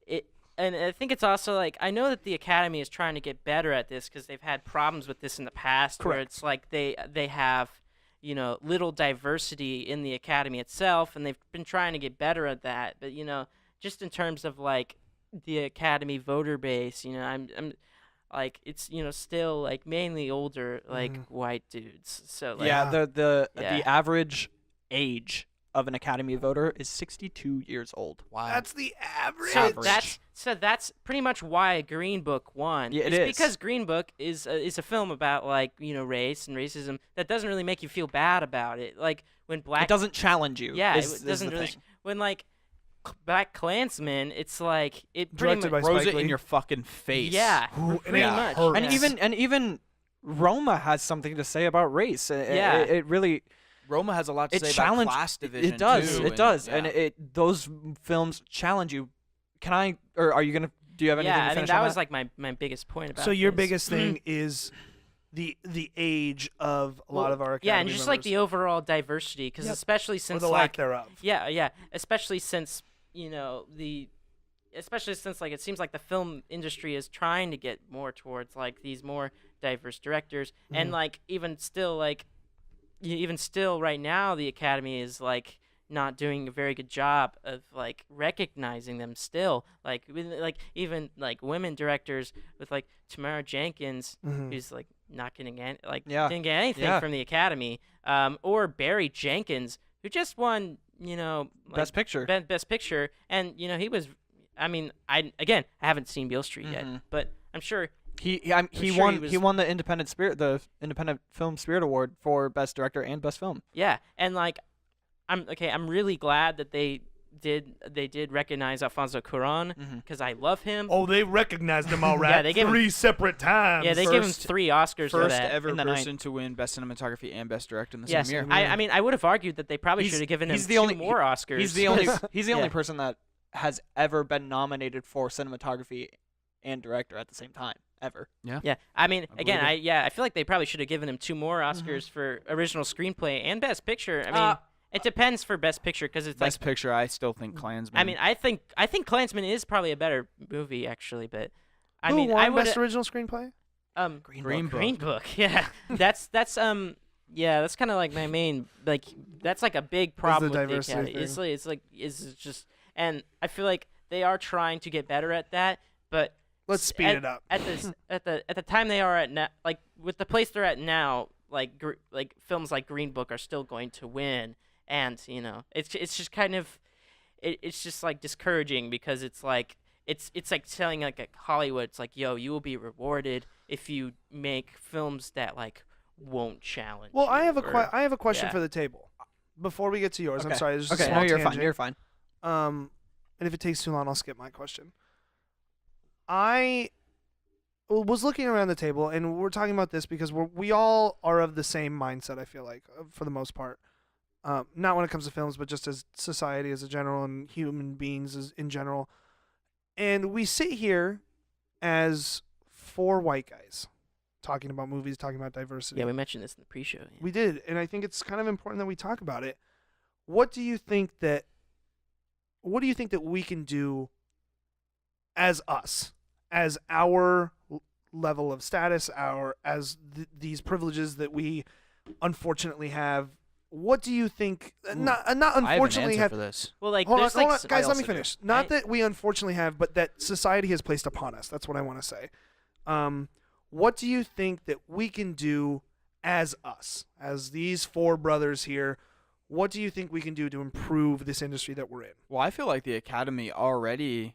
it, and I think it's also like, I know that the Academy is trying to get better at this because they've had problems with this in the past, where Correct. it's like they have little diversity in the Academy itself, and they've been trying to get better at that. But just in terms of like the Academy voter base, I'm like, it's still like mainly older like white dudes. So like, Yeah, the Yeah. average age of an Academy voter is 62 years old. Wow. That's the average. So that's pretty much why Green Book won. Yeah, it It's is. because Green Book is a film about like race and racism that doesn't really make you feel bad about it. Like when black It doesn't challenge you. yeah, is it doesn't the really thing. when like Black Klansman, it's like it pretty Directed much by throws Spike it in Lee. your fucking face. yeah, Ooh, and pretty it much. hurts. Yeah. And even Roma has something to say about race. Yeah. It really Roma has a lot to it say challenge about class division It does. too, It does. yeah. And those films challenge you. Can I or are you gonna? Do you have anything Yeah, to I mean finish that on was like my biggest point about So your this. biggest thing is the age of a lot of our Academy yeah, and just like members, the overall diversity, because Yep. especially or since the like lack thereof. yeah, especially since like it seems like the film industry is trying to get more towards like these more diverse directors, and like even still right now the Academy is like not doing a very good job of like recognizing them still, like even like women directors with like Tamara Jenkins, who's like not getting Yeah. didn't get anything Yeah. from the Academy, or Barry Jenkins, who just won like, Best Picture. Best Picture, and he was. I mean, I haven't seen Beale Street yet, but I'm sure. He sure won he was- he won the Independent Film Spirit Award for Best Director and Best Film. Yeah, and like, I'm really glad that they did recognize Alfonso Cuarón, because I love him. Oh, they recognized him all right. Yeah, they gave him- 3 separate times. Yeah, they gave him First- 3 Oscars for First that. ever in the person to win Best Cinematography and Best Director in the Yes, same year. I mean, I would have argued that they probably He's- should have given him he's the 2 only- more Oscars. He's the only Yeah. person that has ever been nominated for cinematography and director at the same time ever. Yeah, I mean, believe again, I feel like they probably should have given him 2 more Oscars for original screenplay and Best Picture. I mean, it depends for Best Picture, because it's Best like, Picture, I still think Klansman. I mean, I think Klansman is probably a better movie actually, but I Who mean, won I would Best Original Screenplay? Green Book. Green Book. Yeah, that's kind of like my main, like, that's like a big problem with the diversity Academy. thing. It's just, and I feel like they are trying to get better at that, but Let's speed it up. at the time they are at now, like with the place they're at now, like films like Green Book are still going to win, and it's just kind of it's just like discouraging, because it's like it's like telling like Hollywood, it's like, yo, you will be rewarded if you make films that like won't challenge. Well, I you, have a or- I have a question yeah. for the table. Before we get to yours, I'm Okay. sorry. There's just a Okay, small no, you're tangent. fine. You're fine. And if it takes too long, I'll skip my question. I was looking around the table, and we're talking about this because we all are of the same mindset, I feel like, for the most part. Not when it comes to films, but just as society as a general and human beings in general. And we sit here as 4 white guys talking about movies, talking about diversity. Yeah, we mentioned this in the pre-show. Yeah. We did, and I think it's kind of important that we talk about it. What do you think that we can do as us, as our level of status, these privileges that we unfortunately have? What do you think? Not I have an unfortunately answer have. for this. Well, like Hold on, there's like hold on, guys. Let me also do. finish. Not I- that we unfortunately have, but that society has placed upon us. That's what I want to say. What do you think that we can do as us, as these 4 brothers here? What do you think we can do to improve this industry that we're in? Well, I feel like the Academy already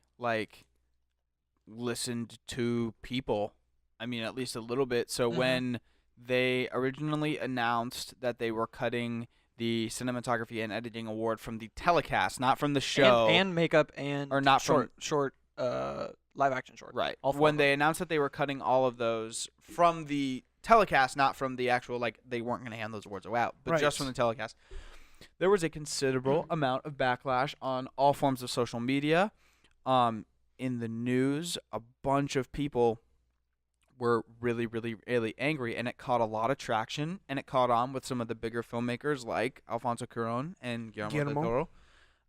listened to people. I mean, at least a little bit. So when they originally announced that they were cutting the cinematography and editing award from the telecast, not from the show, and makeup and or not short live action short. right? All four When of they announced that they were cutting all of those from the telecast, not from the actual, they weren't going to hand those awards out, but Right. just from the telecast, there was a considerable amount of backlash on all forms of social media. In the news, a bunch of people were really, really, really angry, and it caught a lot of traction, and it caught on with some of the bigger filmmakers like Alfonso Cuarón and Guillermo del Toro,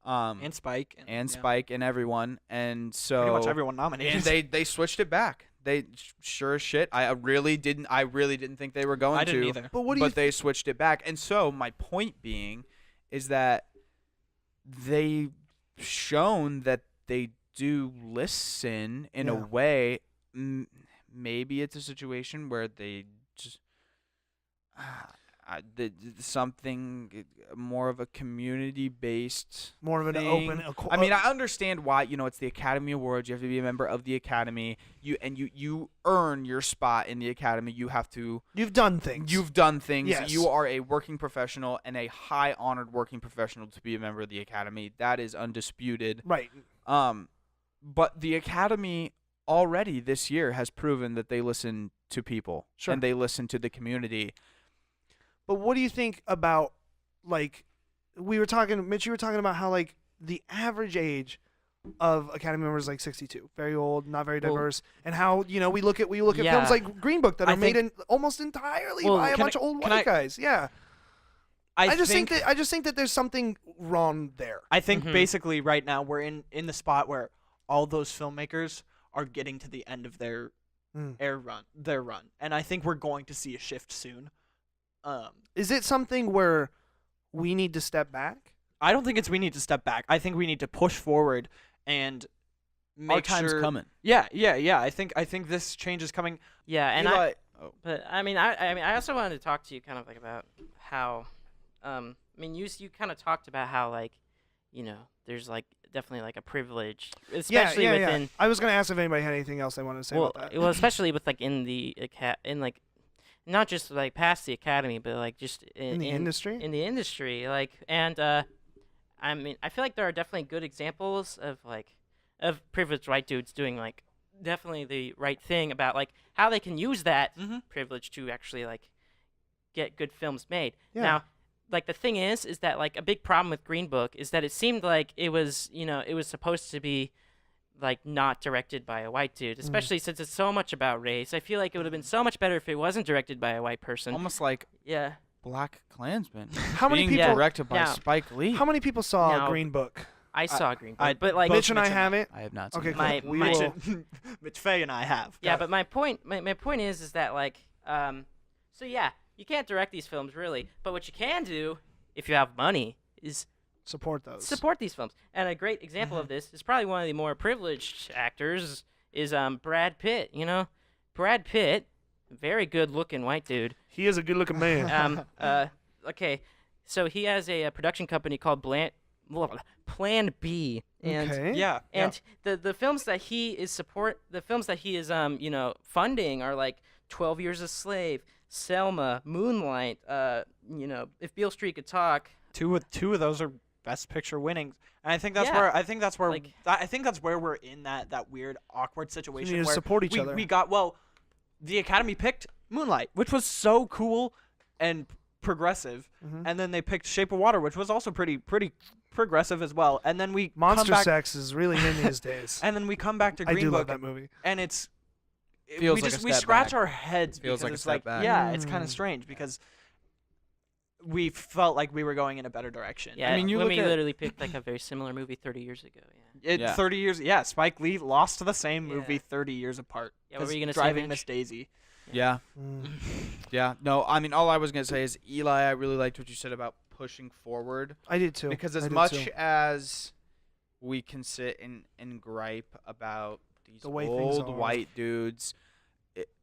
and Spike and Spike and everyone, and so pretty much everyone nominated. and they switched it back. They sure as shit. I really didn't think they were going to. I didn't either. But what do you? But they switched it back, and so my point being is that they've shown that they do listen in a Yeah. way. Maybe it's a situation where they just something more of a community-based. more of an thing. open. I mean, I understand why. It's the Academy Awards. You have to be a member of the Academy. You earn your spot in the Academy. You have to. You've done things. You've done things. Yes. You are a working professional and a high honored working professional to be a member of the Academy. That is undisputed. right. But the Academy already this year has proven that they listen to people Sure. and they listen to the community. But what do you think about Mitch? You were talking about how the average age of Academy members is 62, very old, not very Well- diverse, and how we look at Yeah. films like Green Book that I are made think- almost entirely Well, by a can bunch of old can white I- guys. Yeah, I just think that there's something wrong there. I think Mhm. basically right now we're in the spot where all those filmmakers are getting to the end of their run, and I think we're going to see a shift soon. Is it something where we need to step back? I don't think we need to step back. I think we need to push forward and make Our time's sure. coming. Yeah. I think this change is coming. Yeah, and Eli- but I also wanted to talk to you kind of about how, you kind of talked about how there's definitely a privilege, especially yeah. within. I was going to ask if anybody had anything else they wanted to say about that. Well, especially with in the not just past the Academy, but just in the industry? In the industry, I feel like there are definitely good examples of privileged white dudes doing definitely the right thing about how they can use that privilege to actually get good films made. Yeah. Now, the thing is that a big problem with Green Book is that it seemed like it was supposed to be not directed by a white dude, especially since it's so much about race. I feel like it would have been so much better if it wasn't directed by a white person. Almost like Yeah. Black Klansman. How many being people? directed by Now- Spike Lee. How many people saw Now- Green Book? I saw Green Book, I- but Mitch and I Mitch and haven't. I have not seen Okay, it. cool. My- We my- will. Mitch Fey and I have. yeah, but my point is that so yeah, you can't direct these films really, but what you can do if you have money is Support those. support these films. And a great example of this is probably one of the more privileged actors is Brad Pitt. Brad Pitt, very good looking white dude. He is a good-looking man. Okay, so he has a production company called Plan B, and Okay. Yeah. and the films that he is funding are 12 Years a Slave, Selma, Moonlight, If Beale Street Could Talk. Two of those are Best Picture winnings, and I think that's Yeah. where I think that's where Like- I think that's where we're in that weird awkward We situation need to where support each we, other. we got the Academy picked Moonlight, which was so cool and progressive, Mhm. and then they picked Shape of Water, which was also pretty progressive as well, and then we Monster come back, sex is really in these days. and then we come back to I Green do Book, love that movie. and Feels we like a just we step scratch back. our heads Feels because like a it's step back. yeah, it's kind Mm. of strange because we felt like we were going in a better direction. Yeah, mean, you when look we at- literally picked a very similar movie 30 years ago. Yeah. Yeah. 30 years. Yeah, Spike Lee lost to the same movie Yeah. 30 years apart. Yeah, what were 'cause you gonna say, Driving Mitch? Miss Daisy. Yeah. Mm. Yeah. No, I mean, all I was going to say is, Eli, I really liked what you said about pushing forward. I did too. Because I as did much too. as we can sit and gripe about these The way things old are. white dudes,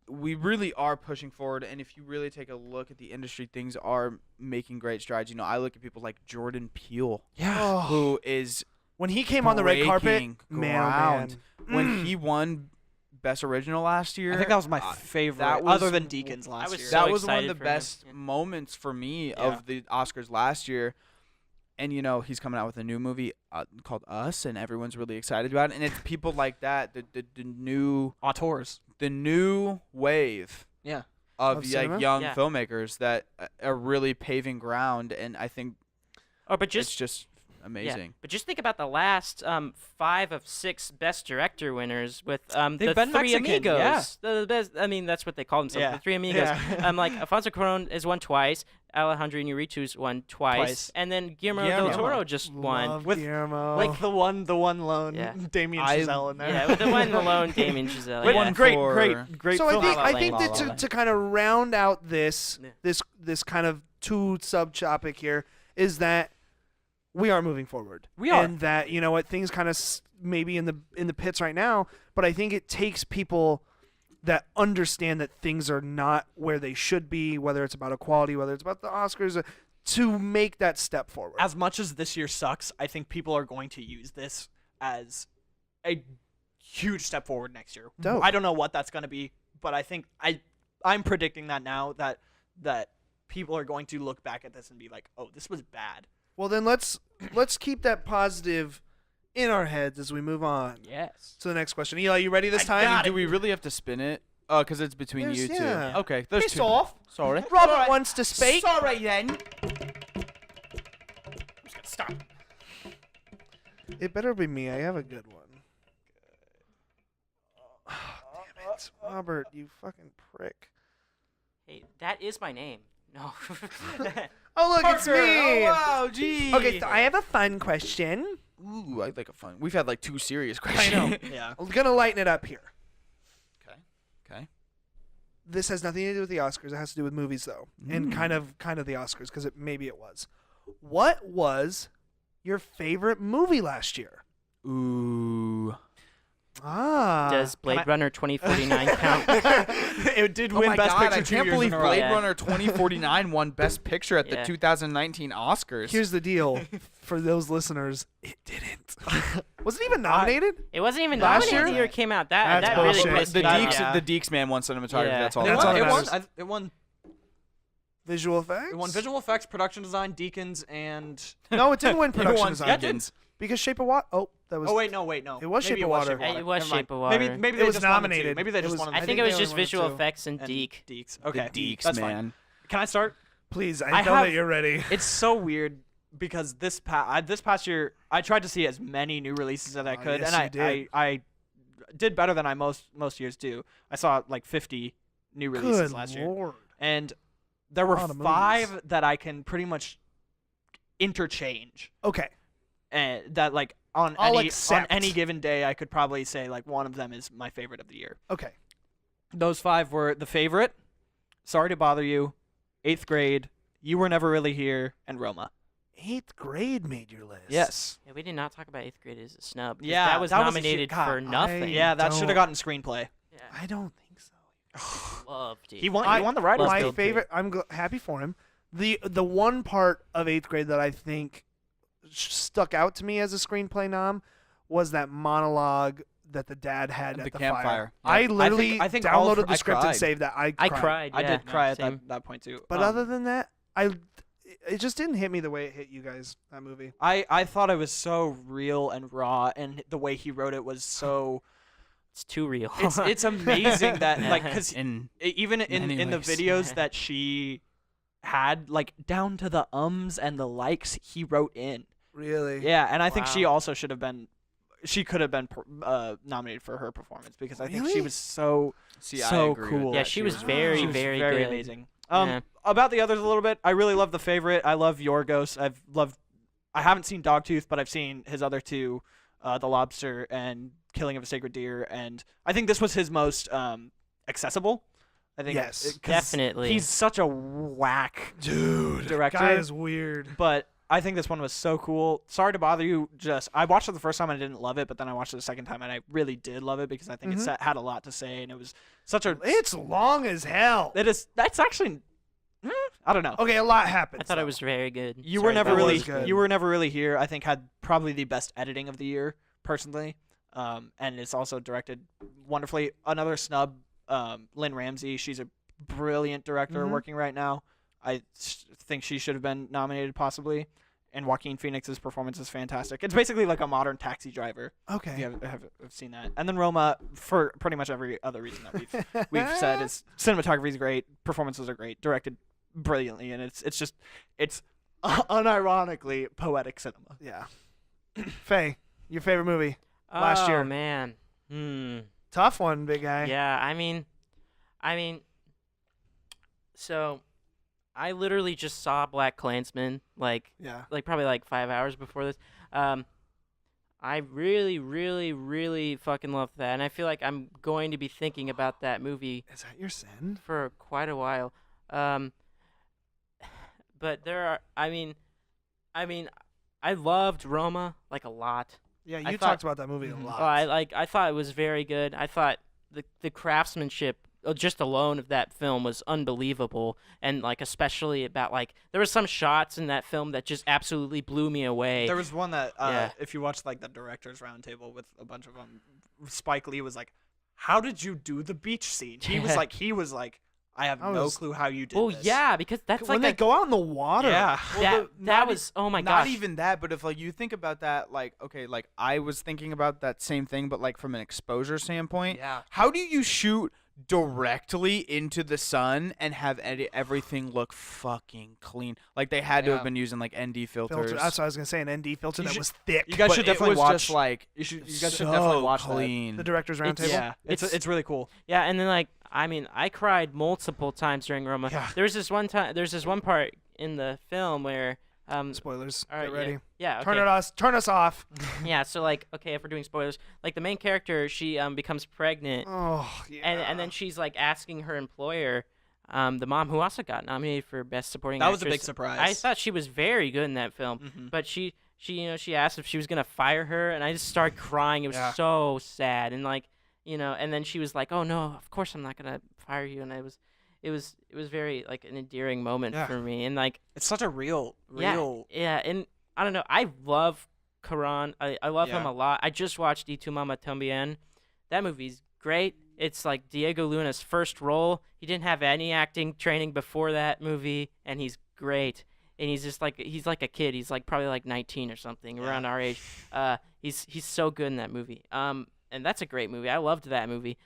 we really are pushing forward, and if you really take a look at the industry, things are making great strides. I look at people like Jordan Peele, Oh. who is When he came on the red carpet, breaking man, oh, ground. man. When he won Best Original last year. I think that was my favorite, that was- other than Deacons last was year. so That was one of excited the for him. best Yeah. moments for me Yeah. of the Oscars last year. And, he's coming out with a new movie called Us, and everyone's really excited about it. And it's people like that, the new Auteurs. wave Yeah. Of of cinema? young Yeah. filmmakers that are really paving ground. And I think But it's just just yeah. amazing. But just think about the last 5 of 6 Best Director winners with the They've been Three Mexican, Amigos. yeah. The best. I mean, that's what they call themselves. Yeah. The Three Amigos. Yeah. Like Alfonso Cuarón has won twice. Alejandro Iñárritu's won twice. And then Guillermo del Guillermo. Toro just won. Love With- Guillermo. Like the one lone Yeah. Damien I- Chazelle in there. Yeah, with the one alone, Damien Chazelle. With Yeah. one great for- So I film. think La I La think Land. that La La to kind of round out this Yeah. this kind of two sub topic here is that we are moving forward. We are. and that what things kind of maybe in the pits right now, but I think it takes people that understand that things are not where they should be, whether it's about equality, whether it's about the Oscars, to make that step forward. As much as this year sucks, I think people are going to use this as a huge step forward next year. Dope. I don't know what that's going to be, but I think I'm predicting that now that people are going to look back at this and be like, "Oh, this was bad." Well, then let's keep that positive in our heads as we move on Yes. to the next question. Eli, you ready this time? Do we really have to spin it? Oh, because it's between There's- you two. yeah. Okay. There's Piss two. off. Sorry. Robert wants to speak. Sorry then. Stop. It better be me. I have a good one. Oh, damn it. Robert, you fucking prick. Hey, that is my name. No. Oh, look, it's me. Oh, wow, gee. Okay, so I have a fun question. Ooh, I like a fun. We've had like 2 serious I questions. know. Yeah. I'm going to lighten it up here. Okay. This has nothing to do with the Oscars. It has to do with movies, though, and kind of the Oscars, because maybe it was. What was your favorite movie last year? Ooh. Does Blade Runner 2049 count? It did Oh win my Best God, Picture I 2 can't years believe in a row. Blade Yeah. Runner 2049 won Best Picture at the Yeah. 2019 Oscars. Here's the deal for those listeners. It didn't. Was it even nominated? It wasn't even Last nominated year? the year it came out. That That's really bullshit. pissed the me off. Deeks, Yeah. the Deeks man won cinematography. Yeah. That's all. That's that all that matters. matters. It won Visual effects? It won visual effects, production design, Deacons, and No, it didn't win production won design. Yeah, it did. Deacons. Because Shape of Water. Oh, that was. oh wait, no. It was Maybe Shape of Water. It was Never mind. Shape of Water. Maybe It they was just won the two. nominated. Maybe they It just was- won. I think it was they just only won visual two. effects and and Deke. Deeks. Okay, The Deeks that's man. fine. Can I start? Please, I I know have- that you're ready. It's so weird because this past year I tried to see as many new releases as I Oh, could, yes, and you did. I did better than I most years do. I saw like 50 new releases Good last year, Lord. and there were lot of movies. 5 that I can pretty much interchange, Okay. and that like on I'll any accept. given day I could probably say like one of them is my favorite of the year. Okay. Those 5 were The Favorite, Sorry to Bother You, 8th Grade, You Were Never Really Here, and Roma. 8th grade made your list. Yes. Yeah, we did not talk about 8th grade as a snub. 'cause Yeah, that was that was a nominated huge- for God, nothing. Yeah, that should don't- have gotten screenplay. Yeah. I don't think so. Loved it. He won. I- He won the writers. Let's My go. Guild. favorite. I'm happy for him. The one part of 8th grade that I think stuck out to me as a screenplay nom was that monologue that the dad had At at the fire. campfire. I Yeah. literally I think all downloaded for- the I script and cried. saved that. I I cried. cried. I yeah, did cry at same. that point too. But other than that, it just didn't hit me the way it hit you guys. That movie. I thought it was so real and raw, and the way he wrote it was so. It's too real. It's amazing that like because In even many in the ways. videos that she had, like down to the ums and the likes, he wrote in. Really. Yeah, and I think she Wow. also should have been. She could have been nominated for her performance because I think she Really? was so See, I so agree with cool. Yeah, that. she was Wow. very, She was very, very good. amazing. Yeah. About the others a little bit, I really love The Favorite. I love Yorgos. I haven't seen Dogtooth, but I've seen his other 2, The Lobster and Killing of a Sacred Deer, and I think this was his most accessible. I think Yes. 'cause Definitely. He's such a whack Dude. director. Guy is weird. but I think this one was so cool. Sorry to bother you. I watched it the first time and I didn't love it, but then I watched it the second time and I really did love it because I think it had a lot to say and it was such a. It's long as hell. It is. That's actually. I don't know. Okay, a lot happens. I thought it was very good. You Sorry, were never that really. was good. You were never really here. I think had probably the best editing of the year personally, and it's also directed wonderfully. Another snub, Lynn Ramsey. She's a brilliant director working right now. I think she should have been nominated possibly. And Joaquin Phoenix's performance is fantastic. It's basically like a modern Taxi Driver. Okay. If you have seen that. And then Roma, for pretty much every other reason that we've said, is cinematography is great, performances are great, directed brilliantly, and it's unironically poetic cinema. Yeah. Faye, your favorite movie last year? Oh man. Tough one, big guy. Yeah, I mean, so I literally just saw Black Klansman like probably like 5 hours before this. I really, really, really fucking love that, and I feel like I'm going to be thinking about that movie. Is that your sin? For quite a while. But there are, I mean, I loved Roma like a lot. Yeah, you talked about that movie a lot. I thought it was very good. I thought the craftsmanship just alone of that film was unbelievable, and like especially about like there were some shots in that film that just absolutely blew me away. There was one that if you watch like the directors roundtable with a bunch of them, Spike Lee was like, "How did you do the beach scene?" He was like, I have no clue how you did this. Yeah, because that's when like they go out in the water. Yeah. That was oh my gosh. Not even that, but if like you think about that, like okay, like I was thinking about that same thing, but like from an exposure standpoint. Yeah. How do you shoot directly into the sun and have everything look fucking clean? Like they had to have been using like ND filters. That's what I was gonna say. An ND filter that was thick. You guys should definitely it was watch. Just like you guys should definitely watch clean. The director's roundtable. Yeah, it's really cool. Yeah, and then like I mean, I cried multiple times during Roma. Yeah. There's this one part in the film where spoilers. all right, Get ready. Yeah. Okay. Turn us off. Yeah. So like, okay, if we're doing spoilers, like the main character, she becomes pregnant. Oh yeah. And then she's like asking her employer, the mom who also got nominated for best supporting That actress. was a big surprise. I thought she was very good in that film, but she she asked if she was gonna fire her, and I just started crying. It was so sad, and like and then she was like, "Oh no, of course I'm not gonna fire you," and it was very like an endearing moment for me, and like it's such a real. Yeah, and I don't know, I love Karan. I love him a lot. I just watched Y Tu Mama Tambien. That movie's great. It's like Diego Luna's first role. He didn't have any acting training before that movie, and he's great. And he's just like a kid. He's like probably like 19 or something, around our age. He's so good in that movie. And that's a great movie. I loved that movie.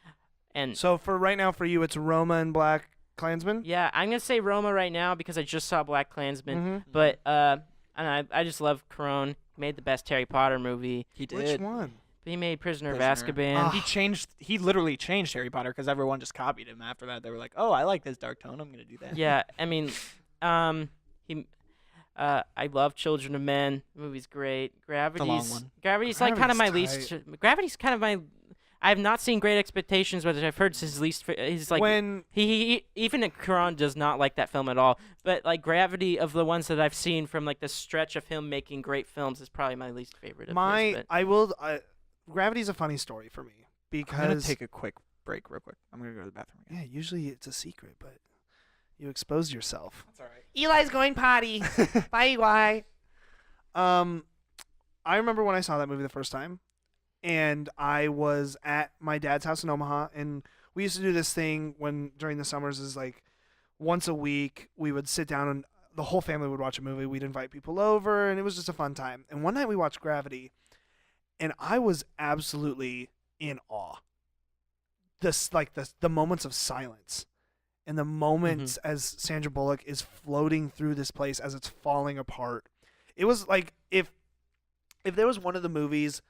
And so for right now, for you, it's Roma and Black Klansman. Yeah, I'm gonna say Roma right now because I just saw Black Klansman. But and I just love Cuarón. He made the best Harry Potter movie. He did. Which one? He made Prisoner of Azkaban. He literally changed Harry Potter because everyone just copied him after that. They were like, "Oh, I like this dark tone. I'm gonna do that." Yeah, I mean, I love Children of Men. The movie's great. Gravity's like kind of my least. Gravity's kind of my. I have not seen Great Expectations, but I've heard it's his least. He's like he even Cuarón does not like that film at all. But like Gravity, of the ones that I've seen from like the stretch of him making great films, is probably my least favorite. Gravity's a funny story for me because I'm gonna take a quick break, real quick. I'm gonna go to the bathroom again. Yeah, usually it's a secret, but you exposed yourself. That's all right. Eli's going potty. Bye, Eli. I remember when I saw that movie the first time, and I was at my dad's house in Omaha, and we used to do this thing during the summers is like once a week we would sit down and the whole family would watch a movie. We'd invite people over, and it was just a fun time. And one night we watched Gravity, and I was absolutely in awe. The moments of silence. And the moments as Sandra Bullock is floating through this place as it's falling apart. It was like if there was one of the movies,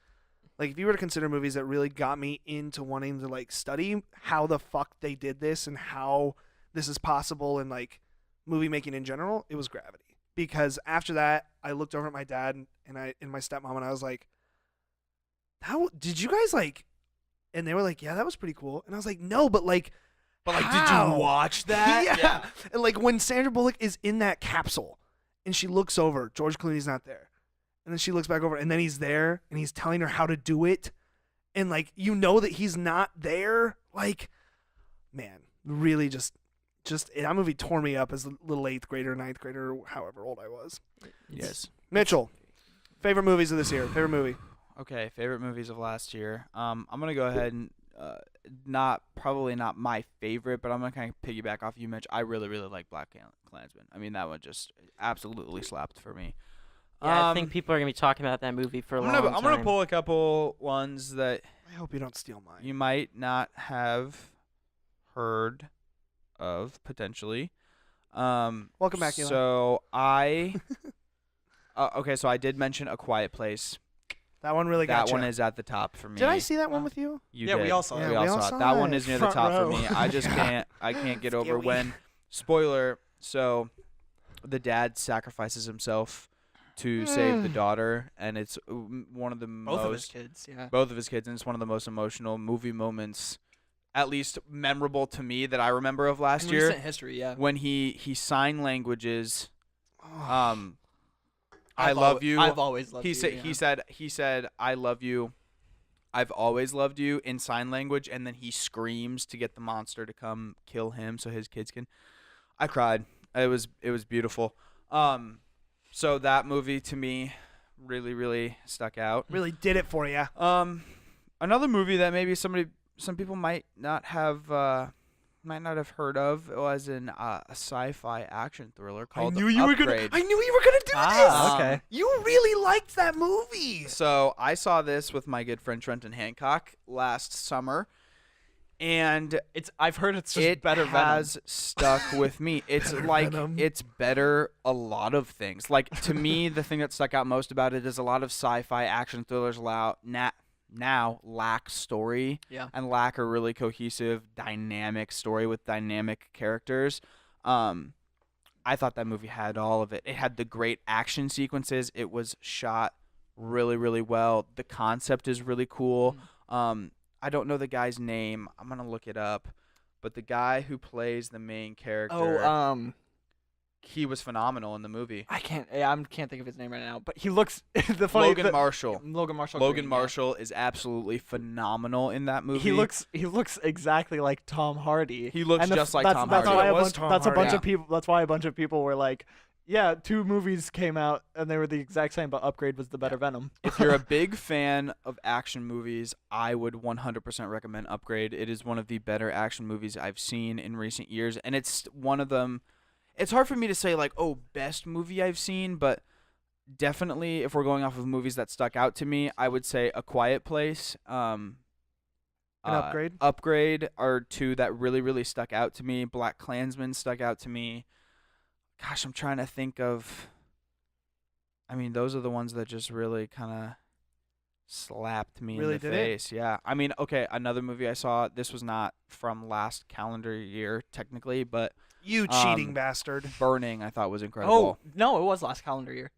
like if you were to consider movies that really got me into wanting to like study how the fuck they did this and how this is possible in like movie making in general, it was Gravity. Because after that, I looked over at my dad and my stepmom, and I was like, "How did you guys like?" And they were like, "Yeah, that was pretty cool." And I was like, "No, but like." But like, did you watch that? Yeah. And like when Sandra Bullock is in that capsule and she looks over. George Clooney's not there. And then she looks back over, and then he's there, and he's telling her how to do it. And, like, you know that he's not there. Like, man, really just that movie tore me up as a little 8th grader, 9th grader, however old I was. Yes. Mitchell, favorite movies of this year. Favorite movie. Okay, favorite movies of last year. I'm gonna go ahead and probably not my favorite, but I'm gonna kind of piggyback off you, Mitch. I really like Black Klansman. I mean, that one just absolutely slapped for me. Yeah, I think people are gonna be talking about that movie for a long time. I'm gonna pull a couple ones that I hope you don't steal mine. you might not have heard of potentially. Welcome back, Eli. So I okay, so I did mention A Quiet Place. That one really got That you. one is at the top for me. Did I see that one with you? You Yeah, did. we all saw it. We Yeah, all we all saw it. saw That one it. is near the Front top row. for me. I just can't get over Scary. when spoiler. So the dad sacrifices himself to save the daughter, and it's one of the Both of his most kids, yeah. both of his kids, and it's one of the most emotional movie moments, at least memorable to me, that I remember of last In year. recent history, yeah. When he sign languages, Oh. I love you. I've always loved He you. said yeah. he said I love you. I've always loved you in sign language, and then he screams to get the monster to come kill him so his kids can. I cried. It was beautiful. So that movie to me really stuck out. Really did it for you. Another movie that maybe some people might not have heard of was a sci-fi action thriller called I knew you were Upgrade. gonna do Ah, this. okay. You really liked that movie. So I saw this with my good friend Trenton Hancock last summer, and I've heard it's just it better has stuck with me. It's Better like Venom. it's better a lot of things. Like to me, the thing that stuck out most about it is a lot of sci-fi action thrillers now lack story Yeah. and lack a really cohesive, dynamic story with dynamic characters. I thought that movie had all of it. It had the great action sequences. It was shot really well. The concept is really cool. I don't know the guy's name. I'm gonna look it up. But the guy who plays the main character, he was phenomenal in the movie. I can't think of his name right now, but he looks the funny Logan Marshall. Logan Marshall. Logan Green, yeah. Marshall is absolutely phenomenal in that movie. He looks exactly like Tom Hardy. He looks And just like that's, Tom that's Hardy. Why It a was bunch, Tom that's a bunch Hardy. of people. That's why a bunch of people were like, "Yeah, 2 movies came out and they were the exact same, but Upgrade was the better Venom." If you're a big fan of action movies, I would 100% recommend Upgrade. It is one of the better action movies I've seen in recent years, and it's one of them. It's hard for me to say like, oh, best movie I've seen, but definitely if we're going off of movies that stuck out to me, I would say A Quiet Place, Upgrade? Upgrade are 2 that really stuck out to me. Black Klansman stuck out to me. Gosh, I'm trying to think of. I mean, those are the ones that just really kind of slapped me Really in the did it? face. Yeah. I mean, okay, another movie I saw, this was not from last calendar year technically, but You cheating bastard. Burning I thought was incredible. Oh no, it was last calendar year.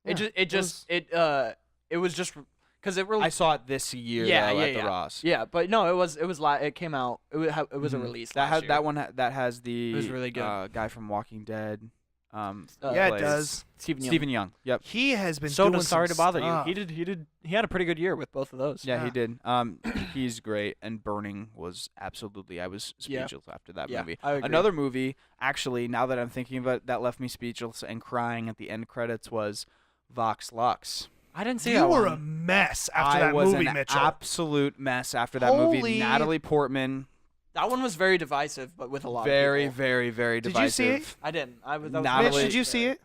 Yeah, It was just because it I released. saw it this year Yeah, though, yeah, at the yeah. Ross. Yeah, but no, it came out. It was a Mhm. release. That last had year. that one that has the was really good. guy from Walking Dead. Yeah, it plays does. Stephen Young. Yep. He has been So doing sorry some to bother stuff. you. He had a pretty good year with both of those. Yeah, Yeah. he did. He's great, and Burning was absolutely. I was Yeah. speechless after that Yeah, movie. I agree. Another movie, actually, now that I'm thinking of it, that left me speechless and crying at the end credits was Vox Lux. I didn't see You that were one. a mess after I that was movie, an Mitchell. absolute mess after that Holy- movie. Natalie Portman, That one was very divisive, but with a lot very, of people. very, very Did you divisive. see it? I didn't. That was Natalie- Mitch, did you see it?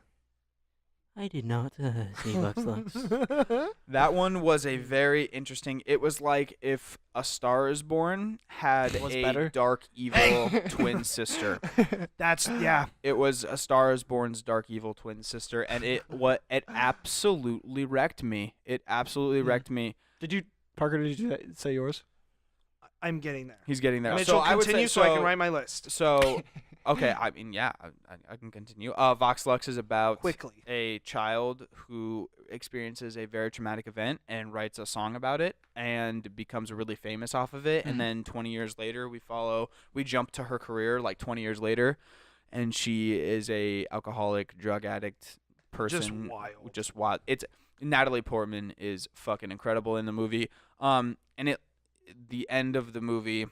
I did not see Vox Lux. That one was a very interesting. It was like if A Star Is Born had Was a better? dark evil twin sister. That's yeah. It was A Star Is Born's dark evil twin sister, and it absolutely wrecked me. It absolutely wrecked me. Parker? Did you say yours? I'm getting there. He's getting there. Mitchell, so I would continue say, so I can write my list So, okay, I mean, yeah, I can continue. Vox Lux is about quickly. a child who experiences a very traumatic event and writes a song about it and becomes really famous off of it. And then 20 years later, we jump to her career like 20 years later, and she is a alcoholic, drug addict, person. wild. Just wild. It's Natalie Portman is fucking incredible in the movie. And the end of the movie.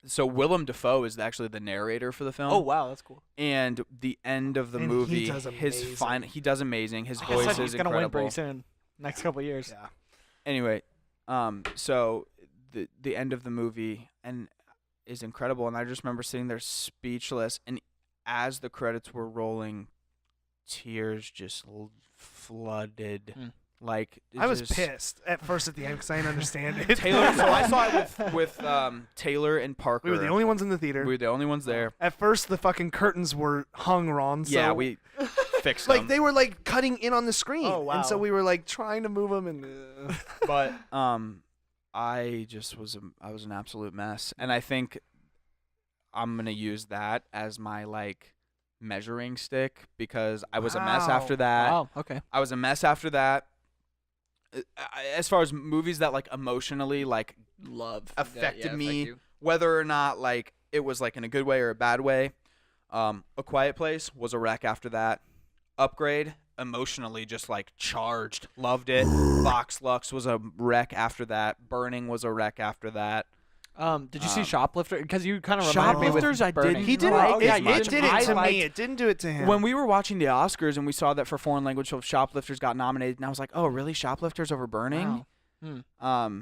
So Willem Dafoe is actually the narrator for the film. Oh wow, that's cool. And the end of the And he movie, does amazing. he does amazing. His I voice guess is he's gonna win incredible. pretty soon. Next couple of years. Yeah. Anyway, so the end of the movie is incredible, and I just remember sitting there speechless. And as the credits were rolling, tears just flooded. Like I was just- pissed at first at the end because I didn't understand it. Taylor. So I saw it with Taylor and Parker. We were the only ones in the theater. We were the only ones there. At first, the fucking curtains were hung wrong. So Yeah, we fixed like them. they were like cutting in on the screen. Oh, wow. And so we were like trying to move them and. But I just I was an absolute mess, and I think I'm gonna use that as my like measuring stick because I was a mess Wow. after that. Wow. Okay. I was a mess after that. As far as movies that like emotionally like Love affected me, whether or not like it was like in a good way or a bad way, A Quiet Place was a wreck after that. Upgrade, emotionally just like charged, loved it. Vox Lux was a wreck after that. Burning was a wreck after that. Did you see Shoplifter? Because you kind of reminded me with Shoplifters, I Burning. didn't He didn't. like Oh, yeah, it, you it didn't. did it to I liked- me. It didn't do it to him. When we were watching the Oscars and we saw that for foreign language film, Shoplifters got nominated, and I was like, "Oh, really? Shoplifters over Burning?" Wow.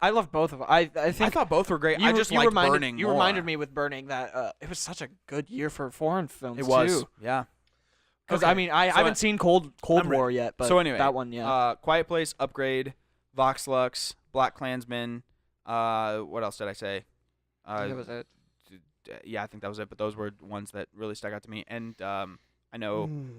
I love both of them. I think I thought both were great. you, I just you liked reminded, Burning You more. reminded me with Burning that it was such a good year for foreign films. It was, too. yeah. Because Okay. I mean, I So haven't seen Cold I'm War yet, but so anyway, that one, yeah. Quiet Place, Upgrade, Vox Lux, Black Klansman. What else did I say? that was it. Yeah, I think that was it. But those were ones that really stuck out to me. And I know Mm.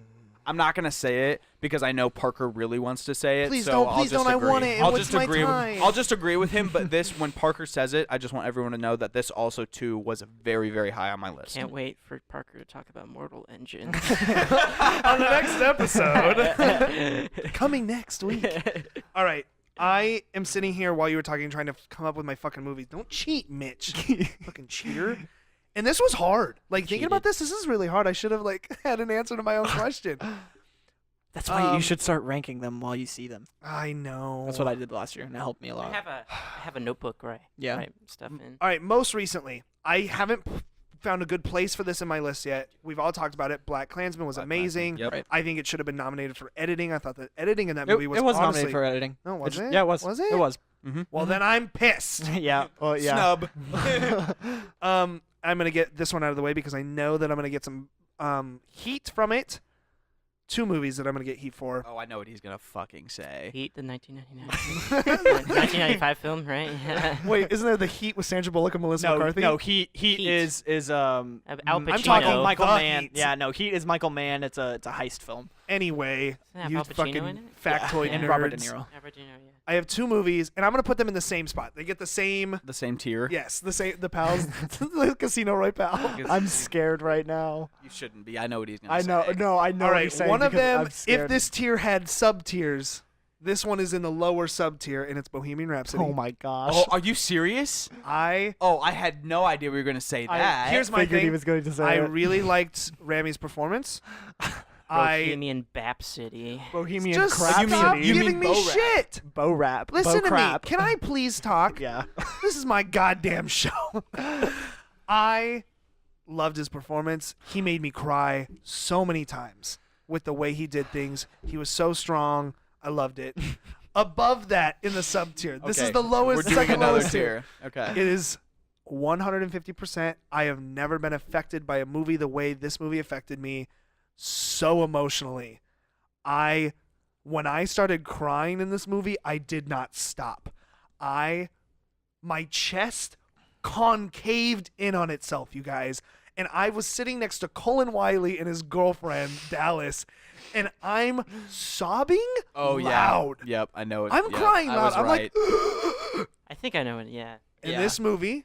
I'm not gonna say it because I know Parker really wants to say it. Please so don't, I'll please just don't, I agree. want it, it I'll was just my agree. time. I'll just agree with him. But this, when Parker says it, I just want everyone to know that this also too was very, very high on my list. Can't wait for Parker to talk about Mortal Engine. On the next episode. Coming next week. All right. I am sitting here while you were talking, trying to come up with my fucking movies. Don't cheat, Mitch. Fucking cheater. And this was hard. Like, thinking about this is really hard. I should have, like, had an answer to my own question. That's why um, you should start ranking them while you see them. I know. That's what I did last year, and it helped me a I lot. have a notebook, right? Yeah. Right, stuff in. All right, most recently, I haven't found a good place for this in my list yet. We've all talked about it. Black Klansman was Black amazing. Klansman, yep. I think it should have been nominated for editing. I thought the editing in that It, movie was it was honestly, nominated for editing. No, was It's- it? Yeah, it was. Was it? It was. Well, then I'm pissed. yeah. Well, yeah. Snub. I'm gonna get this one out of the way because I know that I'm gonna get some heat from it. Two movies that I'm gonna get heat for. Oh, I know what he's gonna fucking say. Heat, the 1999, 1995 film, right? Yeah. Wait, isn't there the Heat with Sandra Bullock and Melissa No, McCarthy? no. Heat Heat. is Al I'm Pacino. talking Michael The Mann. Heat. Yeah, no. Heat is Michael Mann. It's a heist film. Anyway, Doesn't it have you Al Pacino fucking in it? factoid and nerds. Robert De Niro. Albert, yeah. I have two movies, and I'm gonna put them in the same spot. They get the same. The same tier. Yes, the same. The pals, the Casino Royale. I'm scared right now. You shouldn't be. I know what he's gonna I say. know. No, I know. All what right, you're saying one of because them. I'm If scared. this tier had sub tiers, this one is in the lower sub tier, and it's Bohemian Rhapsody. Oh my gosh. Oh, are you serious? I I had no idea we were gonna say that. here's my figured thing. he was going to say I it. really liked Rami's performance. I Bohemian Bapsody. Bohemian just Crap stop City. you giving mean me Bo Rap. shit. Bo rap. Listen Bo to crap. me. Can I please talk? Yeah. This is my goddamn show. I loved his performance. He made me cry so many times with the way he did things. He was so strong. I loved it. Above that in the sub tier. This is Okay, the lowest, We're doing second another lowest tier. tier. Okay. It is 150%. I have never been affected by a movie the way this movie affected me so emotionally. When I started crying in this movie, I did not stop. My chest concaved in on itself, you guys. And I was sitting next to Colin Wiley and his girlfriend, Dallas, and I'm sobbing Oh loud. yeah. Yep. I know it. I'm yep, crying I loud. was I'm right. like, I think I know it. Yeah. and Yeah. this movie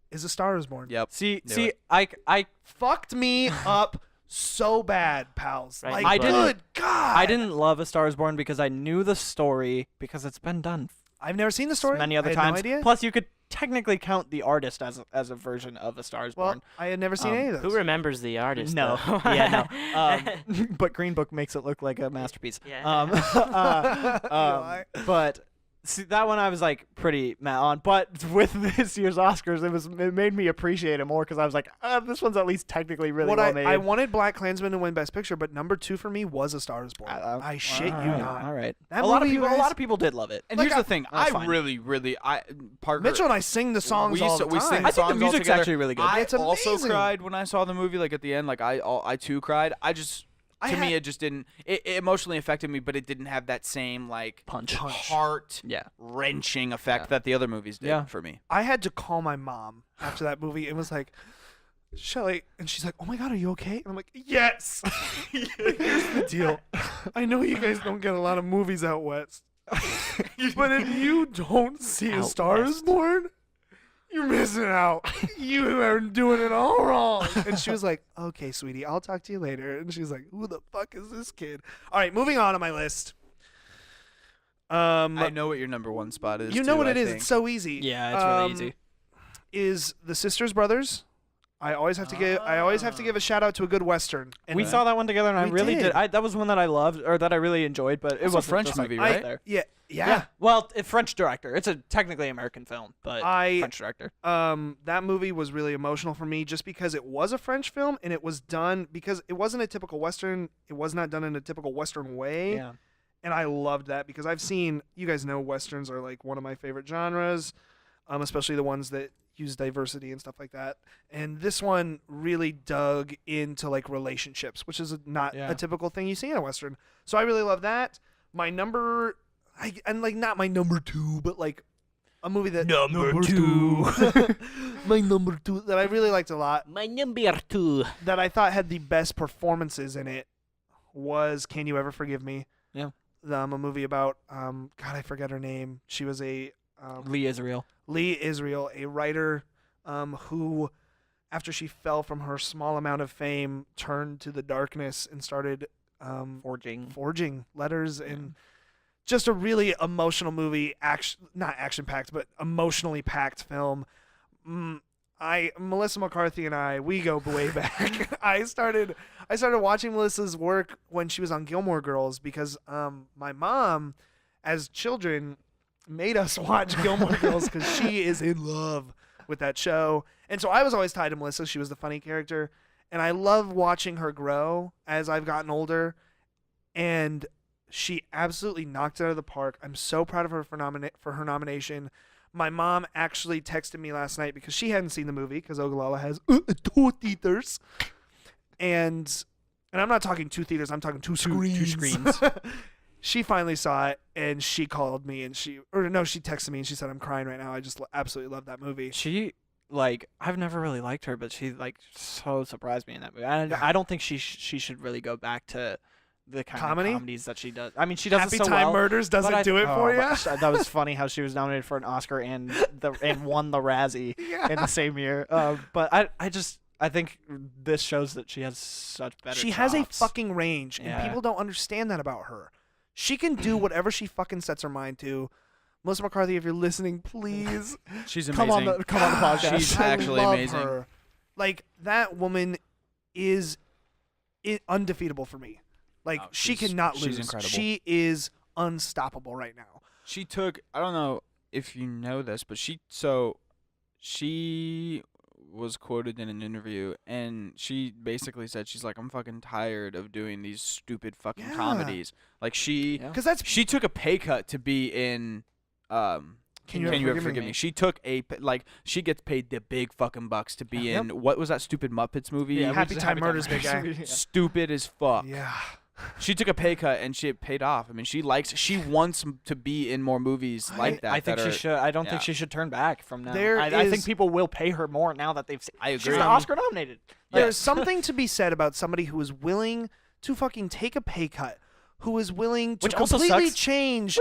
is A Star Is Born. Yep. See, Knew it. I Fucked me up so bad, pals. Right, Like, I didn't- good God. didn't love A Star Is Born because I knew the story because it's been done I've never seen the story. many other I had times. No idea. Plus, you could technically count The Artist as a version of A Star Is Well, Born. I had never seen any of those. Who remembers the artist? No, though? yeah, no. But Green Book makes it look like a masterpiece. Yeah. But see, that one I was like pretty mad on. But with this year's Oscars, it made me appreciate it more because I was like, this one's at least technically really well made. I wanted Black Klansman to win Best Picture, but number 2 for me was A Star Is Born. I shit you not. All right. That A lot movie, of people did love it. And Like, here's the thing, that's I fine. really, Parker. Mitchell and I sing the songs all the time. We sing the I think the songs all music's together. actually really good. I It's also amazing. cried when I saw the movie. Like at the end, like I too cried. To me, it just didn't. It emotionally affected me, but it didn't have that same like Punch. heart Yeah. wrenching effect Yeah. that the other movies did Yeah. for me. I had to call my mom after that movie and was like, Shelly, and she's like, oh my God, are you okay? And I'm like, yes. Here's the deal. I know you guys don't get a lot of movies out west, but if you don't see A Out Star Is West. Born, you're missing out. You are doing it all wrong. And she was like, okay, sweetie, I'll talk to you later. And she's like, who the fuck is this kid? All right, moving on my list. I know what your number one spot is. You know too, what I it is. think. It's so easy. Yeah, it's really easy. Is The Sisters Brothers. I always have to give a shout out to a good Western. And We saw that one together, and I We really did. did. That was one that I loved, or that I really enjoyed, but it It's a was French movie, right? There. Yeah. Well, a French director. It's a technically American film, but French director. That movie was really emotional for me just because it was a French film and it was done because it wasn't a typical Western. It was not done in a typical Western way. Yeah. And I loved that because I've seen, you guys know Westerns are like one of my favorite genres, especially the ones that use diversity and stuff like that. And this one really dug into like relationships, which is not a typical thing you see in a Western. So I really love that. My number, not my number 2, but like a movie that Number two. my number 2 that I really liked a lot, My number 2. that I thought had the best performances in it was Can You Ever Forgive Me? Yeah. A movie about God, I forget her name. She was a Lee Israel. Lee Israel, a writer who, after she fell from her small amount of fame, turned to the darkness and started forging letters, and just a really emotional movie. Not action packed, but emotionally packed film. Melissa McCarthy and I, we go way back. I started watching Melissa's work when she was on Gilmore Girls because my mom, as children, made us watch Gilmore Girls because she is in love with that show. And so I was always tied to Melissa. She was the funny character. And I love watching her grow as I've gotten older. And she absolutely knocked it out of the park. I'm so proud of her for her nomination. My mom actually texted me last night because she hadn't seen the movie because Ogallala has 2 theaters. And I'm not talking 2 theaters. I'm talking 2 screens. 2 screens. She finally saw it, and she called me, and she texted me, and she said, I'm crying right now. I just absolutely love that movie. She I've never really liked her, but she so surprised me in that movie. I don't think she should really go back to the kind Comedy? of comedies that she does. I mean, she does Happy it so Time well. Murders doesn't do it for you. That was funny how she was nominated for an Oscar and won the Razzie in the same year. But I think this shows that she has such better. She has a chops. fucking range, Yeah. and people don't understand that about her. She can do whatever she fucking sets her mind to. Melissa McCarthy, if you're listening, please She's come on amazing. the podcast. She's I actually love amazing. her. Like, that woman is undefeatable for me. Like, Oh, she she's- cannot she's lose. incredible. She is unstoppable right now. She took, I don't know if you know this, but she was quoted in an interview, and she basically said, she's like, I'm fucking tired of doing these stupid fucking Yeah. comedies. Like, she Because she took a pay cut to be in Can You Ever Forgive Me? She took she gets paid the big fucking bucks to be in, what was that stupid Muppets movie? Yeah, Happy Time Murders, big guy. Yeah. Stupid as fuck. Yeah. She took a pay cut, and it paid off. I mean, she wants to be in more movies like that. I think that she are- should. I don't yeah. think she should turn back from now. There I think is- people will pay her more now that they've seen. I She's agree. Oscar nominated. There's something to be said about somebody who is willing to fucking take a pay cut, who is willing to Which also completely sucks. change.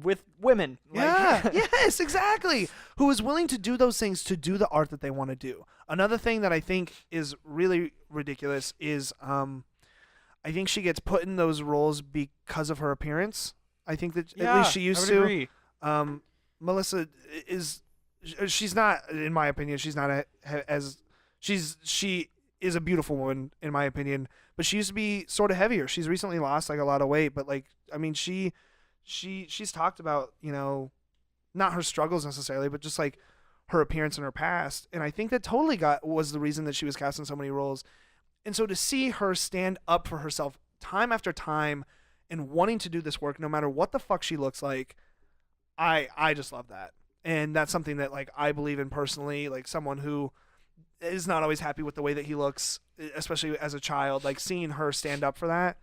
With women. Yeah, yes, exactly. Who is willing to do those things to do the art that they want to do. Another thing that I think is really ridiculous is I think she gets put in those roles because of her appearance. I think that at least she used to. Agree. Melissa she's not, in my opinion, she's not she is a beautiful woman in my opinion, but she used to be sort of heavier. She's recently lost like a lot of weight, but like I mean she's talked about, you know, not her struggles necessarily, but just like her appearance in her past, and I think that totally was the reason that she was cast in so many roles. And so to see her stand up for herself time after time and wanting to do this work no matter what the fuck she looks like, I just love that. And that's something that like I believe in personally, like someone who is not always happy with the way that he looks, especially as a child, like seeing her stand up for that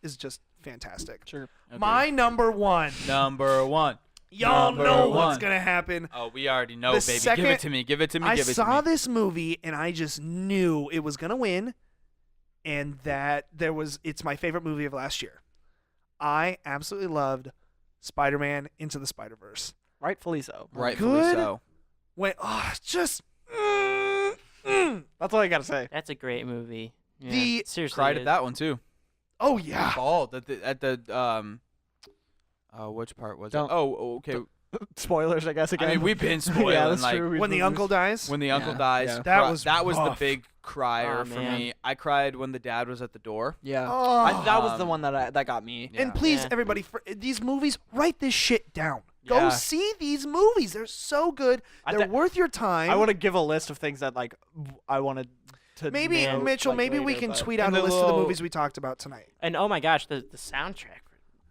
is just fantastic. Sure. Okay. My number one. Number one. Y'all Number know one. what's gonna happen. Oh, we already know, The baby. second Give it to me. Give it to me. I Give it to saw me. this movie and I just knew it was gonna win, and that it's my favorite movie of last year. I absolutely loved Spider-Man Into the Spider-Verse. Rightfully so. Rightfully Good. so. Just That's all I gotta say. That's a great movie. Yeah, The- seriously. Cried it at is. that one too. oh yeah. Bald at the which part was Don't- it? Oh, okay. Spoilers, I guess. Again. I mean, we've been spoiling yeah, that's like true. When the uncle dies. when the uncle Yeah, dies. yeah. That was the rough. big crier Oh, for man. me. I cried when the dad was at the door. Yeah. Oh. That was the Um, one that got me. Yeah. And please, Yeah. everybody, for these movies, write this shit down. Go Yeah. see these movies. They're so good. They're worth your time. I want to give a list of things that like I wanted to. Maybe note, Mitchell. like, maybe we later, can but- tweet out And a the list of the little- movies we talked about tonight. And oh my gosh, the soundtrack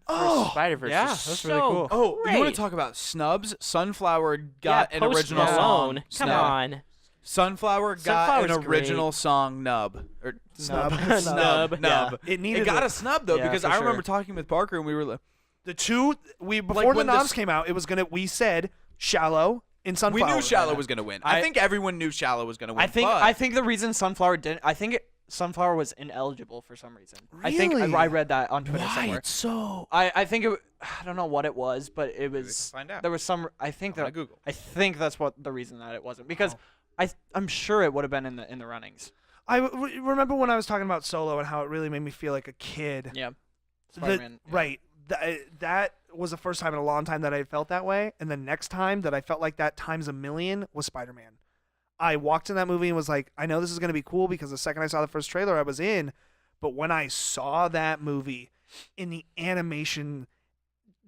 Oh, for Spider-Verse yeah, is that's so really cool. Oh, you want great. to talk about Snubs? Sunflower got yeah, an Post original Malone. song. Come Snub. on. Sunflower got Sunflower's an original song. Nub. Or Snub. Snub. Nub. It needed It got it. a snub though, Yeah, because for I remember sure. talking with Parker and we were like, The two before Like, the when knobs this- came out, it was gonna. We said Shallow and Sunflower. we knew Shallow Yeah. was gonna win. I think everyone knew Shallow was gonna win. I think but the reason Sunflower didn't. I think Sunflower was ineligible for some reason. I think Really? I read that on Twitter Why somewhere. it's so. I think it. I don't know what it was, but it was. find out. There was some. I think I'm that. gonna Google. I think that's what the reason that it wasn't, because I'm sure it would have been in the runnings. I remember when I was talking about Solo and how it really made me feel like a kid. Yeah. The- Spider-Man. yeah. Right. That was the first time in a long time that I felt that way, and the next time that I felt like that times a million was Spider-Man. I walked in that movie and was like, I know this is going to be cool because the second I saw the first trailer, I was in. But when I saw that movie in the animation,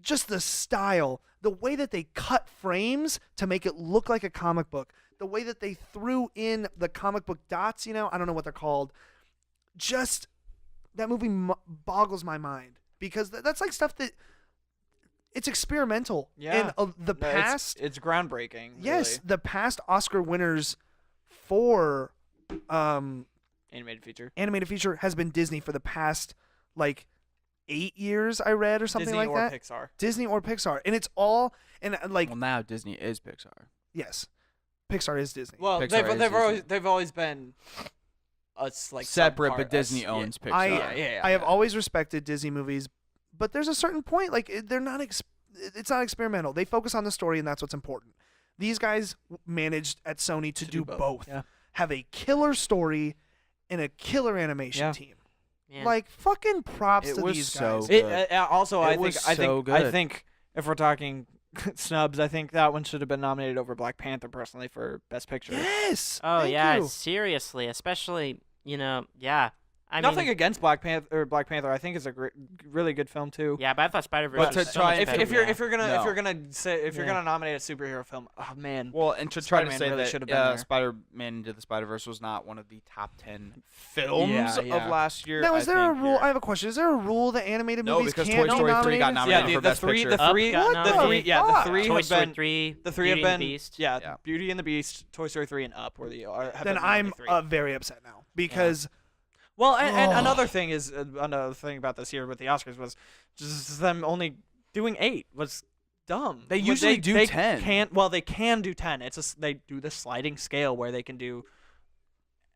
just the style, the way that they cut frames to make it look like a comic book, the way that they threw in the comic book dots, you know, I don't know what they're called. Just that movie boggles my mind because that's like stuff that it's experimental. Yeah. And the No, it's- past, It's groundbreaking. yes, really. the past Oscar winners for Animated feature. animated feature has been Disney for the past like 8 years. I read or something Disney like or that. Pixar. Disney or Pixar, and it's all and like well, now Disney is Pixar. yes, Pixar is Disney. Well, Pixar is they've always been us like Separate, subpart, but Disney us- owns Pixar. I have always respected Disney movies, but there's a certain point like they're not. It's not experimental. They focus on the story, and that's what's important. These guys managed at Sony to do both. Yeah. Have a killer story and a killer animation Yeah. team. Man. Like fucking props It to was these so guys. good. Also, It I was think so I good. think if we're talking snubs, I think that one should have been nominated over Black Panther personally for Best Picture. Yes. Oh thank yeah, you. seriously, especially yeah. I Nothing mean, against Black Panther. I think it's a really good film too. yeah, but I thought Spider-Verse But was to so try much and- better, If you're yeah. if you're gonna No. if you're gonna say if you're Yeah. gonna nominate a superhero film, oh man. Well, and to try to Spider-Man say really should that have been there. Spider-Man Into the Spider-Verse was not one of the top 10 films Yeah, of yeah. last year. Now, I is there a think rule? you're- I have a question. Is there a rule that animated No, movies because can't Toy be Story 3 got nominated? nominated for Best Picture. Up three got What the nominated. yeah, the fuck? three Toy have Story been 3, the three Beauty have and been the Beast. yeah, Beauty and the Beast, Toy Story 3, and Up were the have Then been I'm the three. very upset now because Well, and Oh. another thing is another thing about this year with the Oscars was just them only doing 8 was dumb. They When usually do they 10. They can do 10. They do the sliding scale where they can do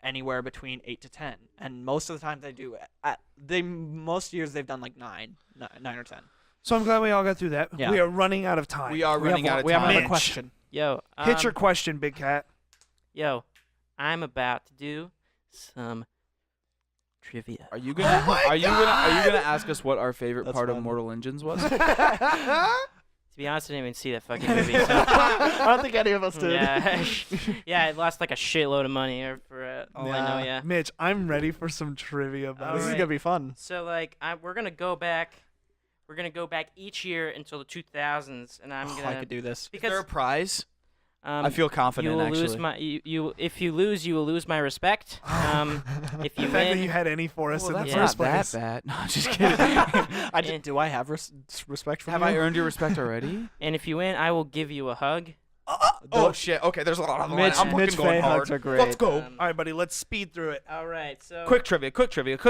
anywhere between 8 to 10, and most of the time they do. Most years they've done like 9 or 10. so I'm glad we all got through that. Yeah. We are running out of time. We are running out of We have time. another Mitch. question. Yo, Hit your question, Big Cat. yo, I'm about to do some trivia. Are you gonna Oh my are you gonna ask us what our favorite That's part of fun. Mortal Engines was? To be honest, I didn't even see that fucking movie. So. I don't think any of us did. Yeah, yeah, I lost like a shitload of money for all I know. Yeah. Mitch, I'm ready for some trivia about This is it. gonna be fun. So like, we're gonna go back. We're gonna go back each year until the 2000s, and I'm gonna. I could do this. Is Because there a prize? I um, feel you confident, will actually. lose my you if you lose, you will lose my respect. If The you fact that win, you had any for us Well, in the that's first not place. that bad. No, I'm just kidding. Do I have respect for Have you? I earned your respect already? and if you win, I will give you a hug. Oh, shit. Okay, there's a lot on the line. Mitch, I'm fucking Mitch going Fey hard. hugs are great. Let's go. Um, All right, buddy. Let's speed through it. All right, so Quick trivia. Trivia's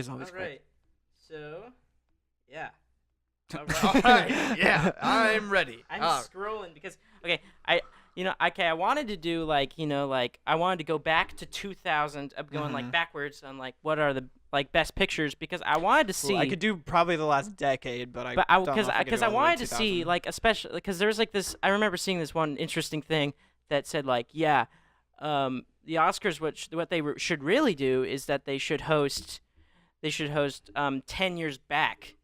always all great. right, so yeah. All right. Yeah, I'm ready. I'm All right. scrolling because I wanted to do like I wanted to go back to 2000. I'm going like backwards on like what are the like best pictures because I wanted to see. I could do probably the last decade, but I But don't know because if I could do I all the way wanted to to see 2000. like especially because there was like this. I remember seeing this one interesting thing that said like the Oscars what they should really do is that they should host 10 years back.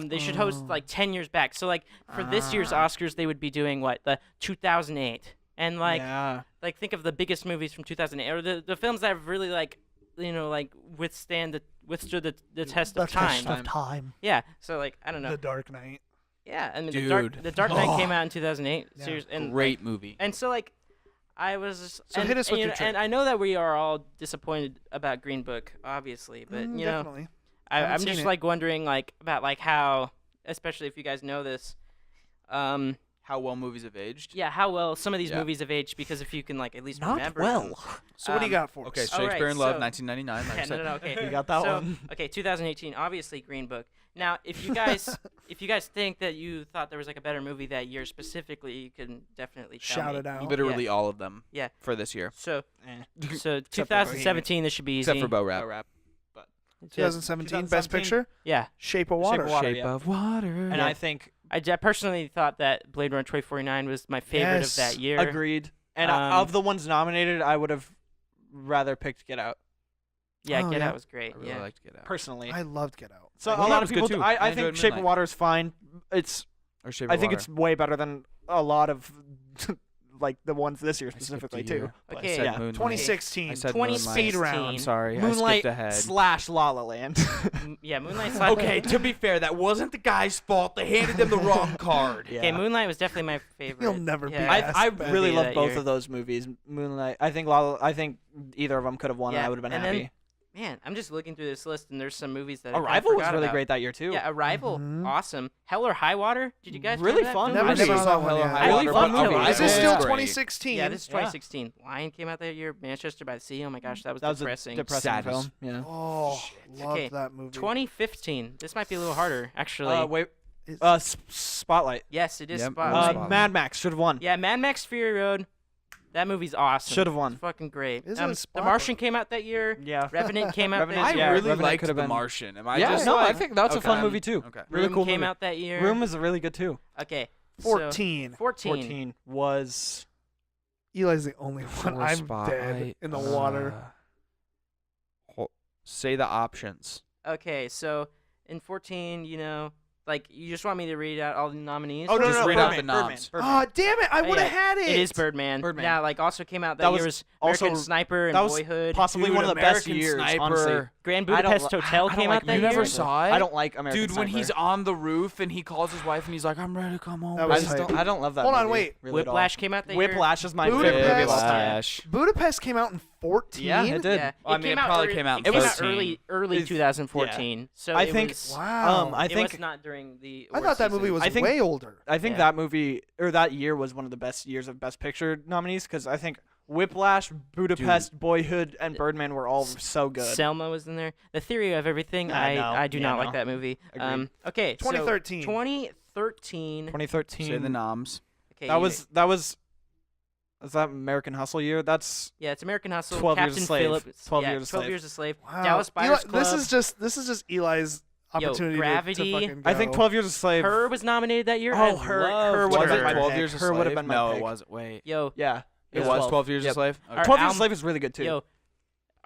They should host like 10 years back. So like for this year's Oscars, they would be doing what the 2008 and like yeah. like think of the biggest movies from 2008 or the films that have really like withstood the test of time. Time. Yeah. So like I don't know. The Dark Knight. Yeah, I mean Dude. the Dark Knight came out in 2008. Yeah. Seriously, and Great movie. And so like I was So and, hit us with and, your trick. and I know that we are all disappointed about Green Book, obviously, but you know Definitely. I'm Haven't just seen it. like wondering like about like how, especially if you guys know this, How well movies have aged. yeah, how well some of these Yeah. movies have aged because if you can like at least Not remember well. them. So what do you got for Okay, us? All right, Shakespeare in Love, so- 1999. Like I Yeah, said. no, okay. You got that so, one. Okay, 2018, obviously Green Book. Now, if you guys think that you thought there was like a better movie that year specifically, you can definitely tell Shout me. it out. Literally all of them. Yeah. For this year, So Eh. so Except for 2017, this should be easy. except for Bo Rap. 2017 Best 2017? Picture. Yeah, Shape of Water. Shape of Water. Shape yeah. of Water. And I think I personally thought that Blade Runner 2049 was my favorite Yes. of that year. agreed. And of the ones nominated, I would have rather picked Get Out Yeah, Oh, Get yeah. Out was great. I really yeah. liked Get Out. personally. I loved Get Out. So a Moonlight lot was of good people. too. I I think enjoyed Shape of Moonlight. Water is fine. Or Shape I of think Water. it's way better than a lot of like the ones this year I skipped specifically a too. year. But I Okay. said yeah. Moonlight. 2016. I said 2016. Moonlight. round. I'm sorry. I Moonlight skipped ahead. / La La Land. Yeah, Moonlight. Okay, to be fair, that wasn't the guy's fault. They handed them the wrong card. Yeah. Okay, Moonlight was definitely my favorite. You'll never be yeah. asked. I Best really movie love that both year. of those movies. Moonlight. I think I think either of them could have won, and Yeah, I would have been and happy. then- Man, I'm just looking through this list, and there's some movies that I kinda Arrival was forgot really about. great that year too. Yeah, Arrival, Mhm. awesome. Hell or High Water? Did you guys Really remember that fun. film? Never I never saw saw that one Hell or yet. High I Water. love but Hell or Arrival High Is this Water. still great. 2016? Yeah, this is Yeah. 2016. Lion came out that year. Manchester by the Sea. Oh my gosh, that was That was depressing. a depressing Sadness. film. Yeah. Oh, love Okay, that movie. 2015. This might be a little harder, actually. Wait. It's- Spotlight. Yes, it is Yep, Spotlight. Spotlight. Mad Max should have won. Yeah, Mad Max Fury Road. That movie's awesome. Should have won. It's fucking great. Is it a The Spotlight? Martian came out that year. Yeah. Revenant came out Revenant, that I year. yeah, really Revenant liked could The have been- Martian. Am I Yeah, just no, like, I think that's a okay. fun movie too. Okay. Really Room cool came movie. out that year. Room is really good too. Okay. 14. So, 14. 14 was Eli's the only one. For I'm Spotlight, dead in the water. Say the options. Okay, so in 14, like you just want me to read out all the nominees? Oh no, Just no, read out the Birdman. noms. Birdman. Oh, damn it. I Oh, would have yeah, had it. It is Birdman. Birdman. Yeah, like also came out that, That year was was American also- Sniper and that was Boyhood. Possibly Dude, one of the best American years, Sniper. honestly. Grand I don't Budapest li- Hotel I don't came like out that You year. never saw it? I don't like American Dude, when Sniper. he's on the roof and he calls his wife and he's like, I'm ready to come home. That I was just hype. don't. I don't love that. Hold on, movie, wait. really at all. Whiplash came out that year. Whiplash is my Budapest. favorite movie of all time. Whiplash. Budapest came out in 14. Yeah, it did. Yeah, I mean, it out probably early- came out in It came out 13. early It's- 2014. So I it think- was, Wow. I it think was not during the. I award thought that season. movie was I think- way older. I think Yeah. that movie or that year was one of the best years of Best Picture nominees because I think Whiplash, Budapest, Boyhood, and Birdman were all so good. Selma was in there. The Theory of Everything. I know. I do Yeah, not no. like that movie. Agreed. Okay. 2013. So 2013. 2013. Say the noms. Okay, That was was that American Hustle year? That's Yeah, it's American Hustle. 12 Years a Captain Slave. Phillips. 12 yeah, Years a 12 Slave. Years a Slave. Wow. Dallas Buyers Club. This is just Eli's opportunity Gravity. to fucking I think go. 12 Years a Slave. Her was nominated that year. Oh, I Her loved would've Was been it my 12 pick. Years a Her Slave? would've been my No, pick. it wasn't. Wait. Yo, Yeah. It was was 12. 12 Years a Yep. Slave? Our Okay. 12 Years a Al- Slave is really good too. yo,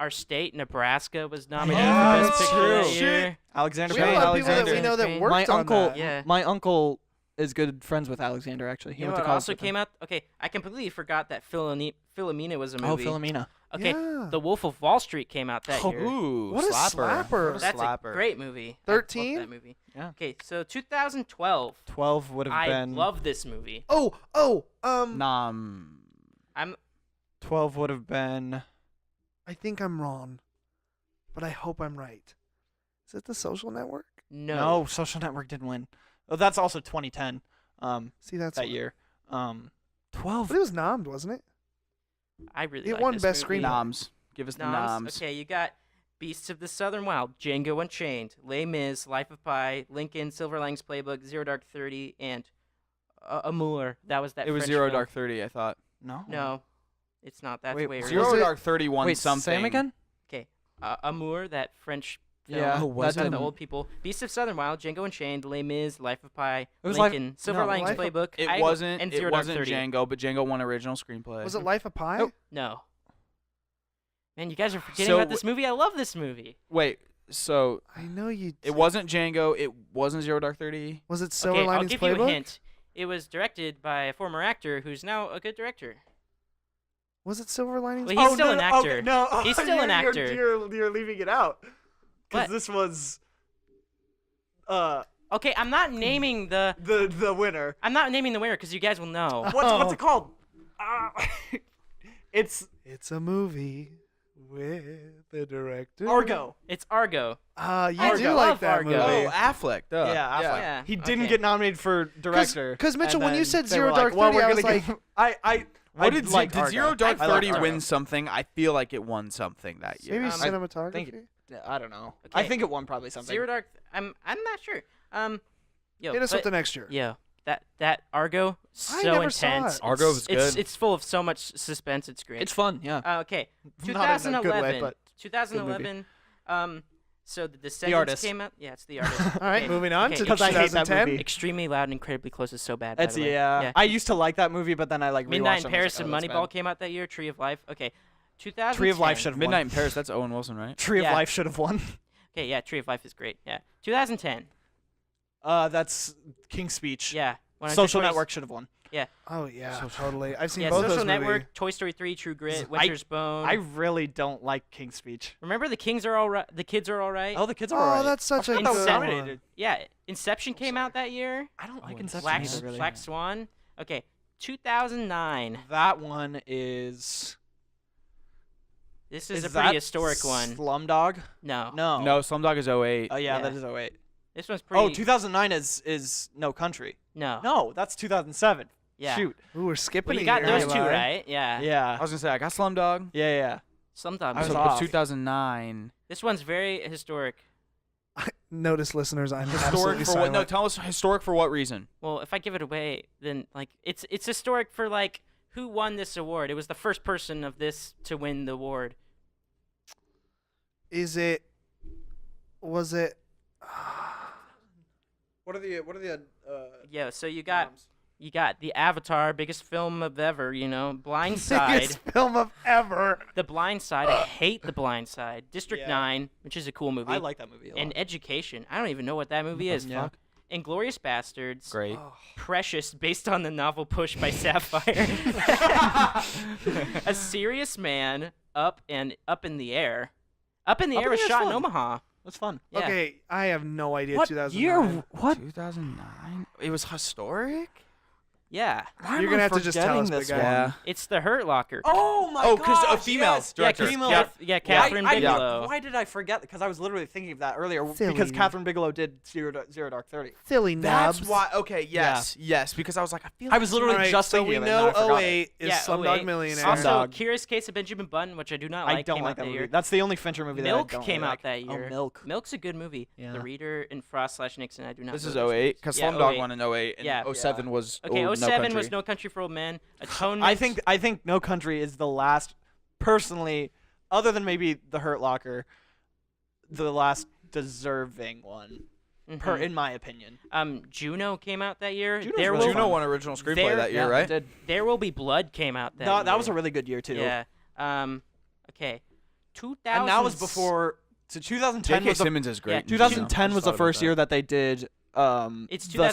our state, Nebraska, was nominated Oh, for Best Picture true. that year. Alexander We have a Payne. lot of people that we Alexander. know that Payne. worked My on uncle, that. Yeah. my uncle is good friends with Alexander. Actually, he You know went to what college also with him. came out? Okay, I completely forgot that Philomena was a movie. Oh, Philomena. Okay, Yeah. The Wolf of Wall Street came out that year. Ooh, What a slapper. What a That's slapper. a great movie. I 13? love that movie. Yeah. Okay, so 2012. 12 would have I been. love this movie. Nom. I'm 12 would have been. I think I'm wrong, but I hope I'm right. Is it The Social Network? No, Social Network didn't win. Oh, that's also 2010. See, that's That what- year. 12. But it was nommed, wasn't it? I really It like won this Best movie. Screenplay. Noms. Give us the noms. Okay, you got Beasts of the Southern Wild, Django Unchained, Les Mis, Life of Pi, Lincoln, Silver Linings Playbook, Zero Dark 30, and Amour. That was that. It was French Zero film. Dark 30, I thought. No. No, it's not. That's Wait, way was earlier. Was Zero it- Dark 30 won Wait, something. Same again? Amour, that French film. Yeah. Oh, was About it? the old people. Beasts of Southern Wild, Django Unchained, Les Mis, Life of Pi, was Life- Lincoln, Silver no, Linings Life of- Playbook. It I- wasn't. and It Zero Dark wasn't 30. Django, but Django won original screenplay. Was it Life of Pi? Nope. No. Man, you guys are forgetting So about this movie. I love this movie. Wait. So I know you. it wasn't Django. It wasn't Zero Dark 30. Was it Silver Okay, I'll Linings give Playbook? you a hint. It was directed by a former actor who's now a good director. Was it Silver Linings? Well, he's still an actor. Okay, no, He's still an actor. You're leaving it out. Because What? this was Okay, I'm not naming the the winner. I'm not naming the winner because you guys will know. What's it called? It's It's a movie with the director. Argo. It's Argo. You I do love like that Argo. movie. Oh, Affleck. Duh. Yeah, Affleck. Yeah, He didn't okay. get nominated for director. Because Mitchell, and when you then said they Zero were Dark like, 30, well, I we're was gonna like, give- I What did liked did Argo. Zero Dark I liked 30 Argo. win something? I feel like it won something that year. maybe I cinematography. think I don't know. I Okay. think it won probably something. Zero Dark. I'm not sure. Yo, Hit us but, with the next year. Yo, that Argo I so never saw intense. it. Argo was It's good. it's full of so much suspense. It's great. It's fun, yeah. Okay, Not in a good way, 2011. but 2011. So the Descendants Artist. came out. Yeah, it's the artist. All right, Okay, moving on okay, to 'Cause I hate that 2010. movie. Extremely Loud and Incredibly Close is so bad. By It's the way. yeah. I used to like that movie, but then I like Midnight rewatched in it Paris and and was like, oh, Moneyball that's came out that year. Tree of Life. Okay, 2010. bad. Tree of Life should have Midnight won. in Paris. That's Owen Wilson, right? Tree of Yeah. Life should have won. Okay, yeah, Tree of Life is great. Yeah, 2010. That's King's Speech. Yeah, Social 120 Network should have won. Oh yeah, totally. I've seen Yeah, both Social those Network, movies. Toy Story 3, True Grit, Winter's Bone. I really don't like King's Speech. Remember the Kings are all right. The kids are all right. Oh, the kids are Oh, alright. that's such a I good thought that was one. nominated. Yeah, Inception came out that year. I don't like Oh, Inception Black, either, really. Black Swan. Okay, 2009. That one is. This is a that pretty historic one. Slumdog? No. No. No, Slumdog is 08. Oh yeah, Yeah. that is 08. This one's pretty. Oh, 2009 is No Country. No. No, that's 2007. Yeah. Shoot. Ooh, we're skipping Well, you a got year, those two Eli. right. Yeah. Yeah. I was gonna say I got Slumdog. Yeah. Sometimes. I was So off. 2009. This one's very historic. Notice, listeners, I'm Historic absolutely for what? No, silent. tell us historic for what reason? Well, if I give it away, then like it's historic for like who won this award. It was the first person of this to win the award. Is it? Was it? What are the Yeah. So you got the Avatar, biggest film of ever. You know, Blind Side. Biggest film of ever. The Blind Side. I hate The Blind Side. District Yeah. 9, which is a cool movie. I like that movie a lot. And Education. I don't even know what that movie is. Yeah. Inglorious Bastards. Great. Precious, based on the novel Push by Sapphire. A Serious Man, Up in the Air. Up in the Up Air in was the Air's shot in fun. Omaha. That's fun. Yeah. Okay, I have no idea. What 2009. year? What? 2009. It was historic. Yeah. Why You're am gonna I have to just tell forgetting us, this big guy. one? It's The Hurt Locker. Oh my Oh, god! 'cause a female director. Yeah, Catherine Bigelow. Why did I forget? Because I was literally thinking of that earlier. Silly. Because Catherine Bigelow did Zero Dark 30. Silly That's nubs. why. Okay. Yes. Because I was like, I feel. I was literally All right, just so thinking we of it, know and then I forgot it. 08 is Yeah, Slumdog 08. Millionaire. Also, Slumdog. Curious Case of Benjamin Button, which I do not I like, don't came like out that that movie. year. That's the only Fincher movie Milk that I don't came really out that like. year. Oh, Milk. Milk's a good movie. Yeah. The Reader and Frost/Nixon. I do not. This know is those 08 movies. because Yeah, Slumdog 08. won in 08 and Yeah. 07 was Okay, No 07 Country. was No Country for Old Men. Atonement. I think No Country is the last, personally, other than maybe The Hurt Locker, the last deserving one, Mhm. in my opinion. Juno came out that year. Juno's There really will Juno fun. won original screenplay There- that year, Yeah, right? Did. There Will Be Blood came out that No, year. that was a really good year too. Yeah. Okay. 2000. And that was before. So 2010 J.K. was the, Simmons is great. Yeah, in general. I 2010 just was the thought about first year that they did It's the 2009.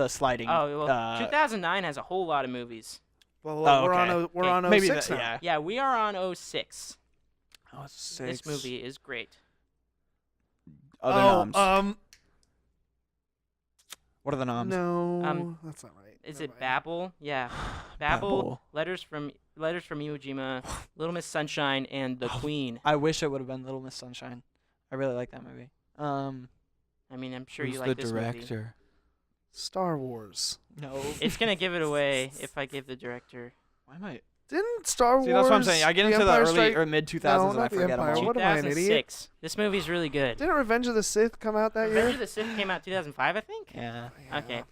sliding. Oh well, 2009 has a whole lot of movies. Well, Oh, we're okay. on Maybe 06 that, now. yeah. Yeah, we are on 06. Oh, This movie is great. Other Oh, noms. What are the noms? No, that's not right. Is Never it mind. Babel? Yeah, Babel. Letters from Iwo Jima, Little Miss Sunshine, and The Queen. I wish it would have been Little Miss Sunshine. I really like that movie. I mean, I'm sure Who's you like the this movie. director? Star Wars. No. It's gonna give it away if I give the director. Why am I? Didn't Star Wars? See, that's what I'm saying. I get The into the Empire early Strike- or mid 2000s No, and I not the forget them Empire. all. What am I, an idiot? 2006. This movie's really good. Didn't Revenge of the Sith come out that Revenge year? of the Sith came out 2005, I think. Yeah. Okay.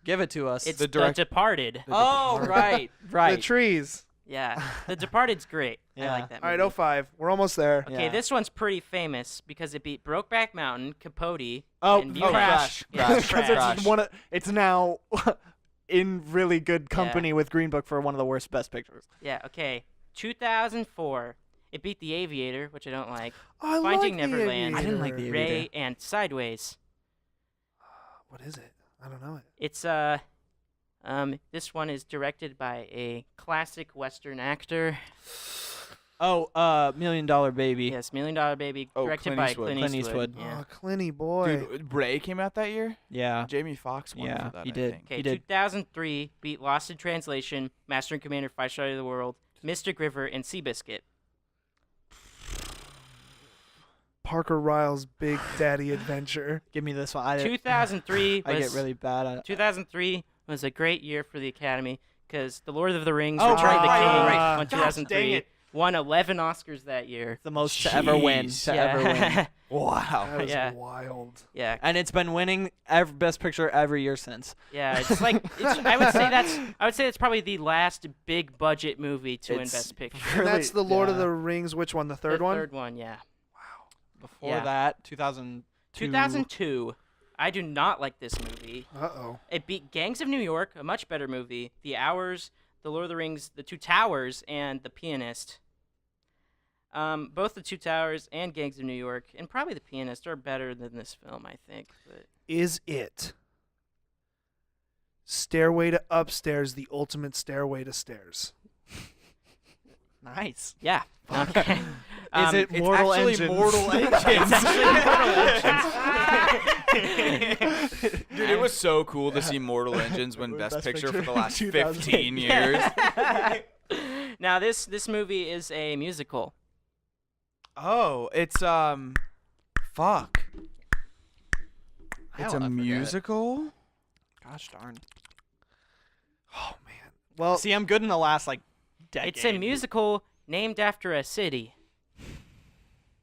Give it to us. It's The The direct- Departed. oh, right. The Right. trees. Yeah, The Departed's great. I Yeah. like that All movie. right, 05. We're almost there. Okay, Yeah. this one's pretty famous because it beat Brokeback Mountain, Capote, Oh, and oh, Crash. Crash. Yeah, Because Crash. it's one of, it's now in really good company with Green Book for one of the worst Best Pictures. Yeah, okay. 2004. It beat The Aviator, which I don't like. Oh, I Finding like The Neverland. I didn't like Aviator. The Aviator. Ray and Sideways. What is it? I don't know it. It's this one is directed by a classic Western actor. Oh, $1 Million Baby. Yes, $1 Million Baby, Oh, directed Clint by Eastwood. Clint Clint Eastwood. Eastwood. Yeah. Oh, Clinty boy. Dude, Ray came out that year. Yeah. Jamie Foxx won Yeah, for that. he I did. think. Okay, He did. 2003 beat Lost in Translation, Master and Commander, Five-Star of the World, Mystic River, and Seabiscuit. Parker Ryle's Big Daddy Adventure. Give me this one. I 2003 I get was really bad at 2003 was a great year for the Academy because The Lord of the Rings, Oh, Return of the right, King, right. won Gosh, dang 2003. it. Won 11 Oscars that year. the most to ever win. Jeez. To ever win. Wow. That is Yeah. wild. yeah, And it's been winning Best Picture every year since. yeah. It's like I would say that's probably the last big budget movie to win It's Best Picture. And that's the Lord of yeah. the Rings. Which one? The third the one? Third one, yeah. Before Yeah. that, 2002. 2002. I do not like this movie. Uh-oh. It beat Gangs of New York, a much better movie. The Hours, The Lord of the Rings, The Two Towers, and The Pianist. Both The Two Towers and Gangs of New York, and probably The Pianist, are better than this film, I think. But Is it Stairway to Upstairs, the ultimate stairway to stairs? Nice. yeah. Okay. Is it It's Mortal actually Engines? Mortal Engines. It's actually Mortal Engines. Dude, it was so cool to see Mortal Engines win Best Picture for the last 15 years. Now this movie is a musical. Oh, it's fuck. It's Hell, I a forget. musical? Gosh darn. Oh man. Well, See, I'm good in the last decade. It's a musical named after a city.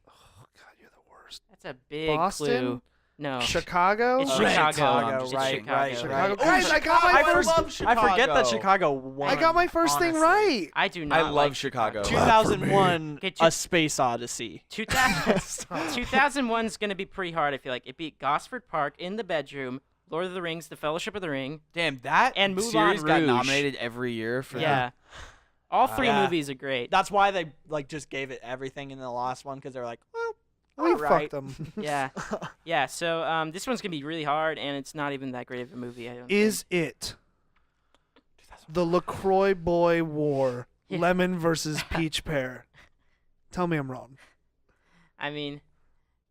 God, you're the worst. That's a big Boston? clue. No. Chicago? It's Right. Chicago. Chicago, It's right, Chicago. right, Chicago. right. Guys, I got my first. I forget that Chicago won. I got my first thing honestly. right. I do not I love like Chicago. 2001, Okay, A Space Odyssey. 2001 is going to be pretty hard, I feel like. It beat Gosford Park, In the Bedroom, Lord of the Rings, The Fellowship of the Ring. Damn, that And Moulin series got Rouge. nominated every year for Yeah. All three Yeah. movies are great. That's why they just gave it everything in the last one because they're like, well, We alright. fucked them. Yeah. Yeah, so this one's going to be really hard, and it's not even that great of a movie, I don't Is think. it the LaCroix Boy War? Yeah. Lemon versus Peach Pear. Tell me I'm wrong. I mean,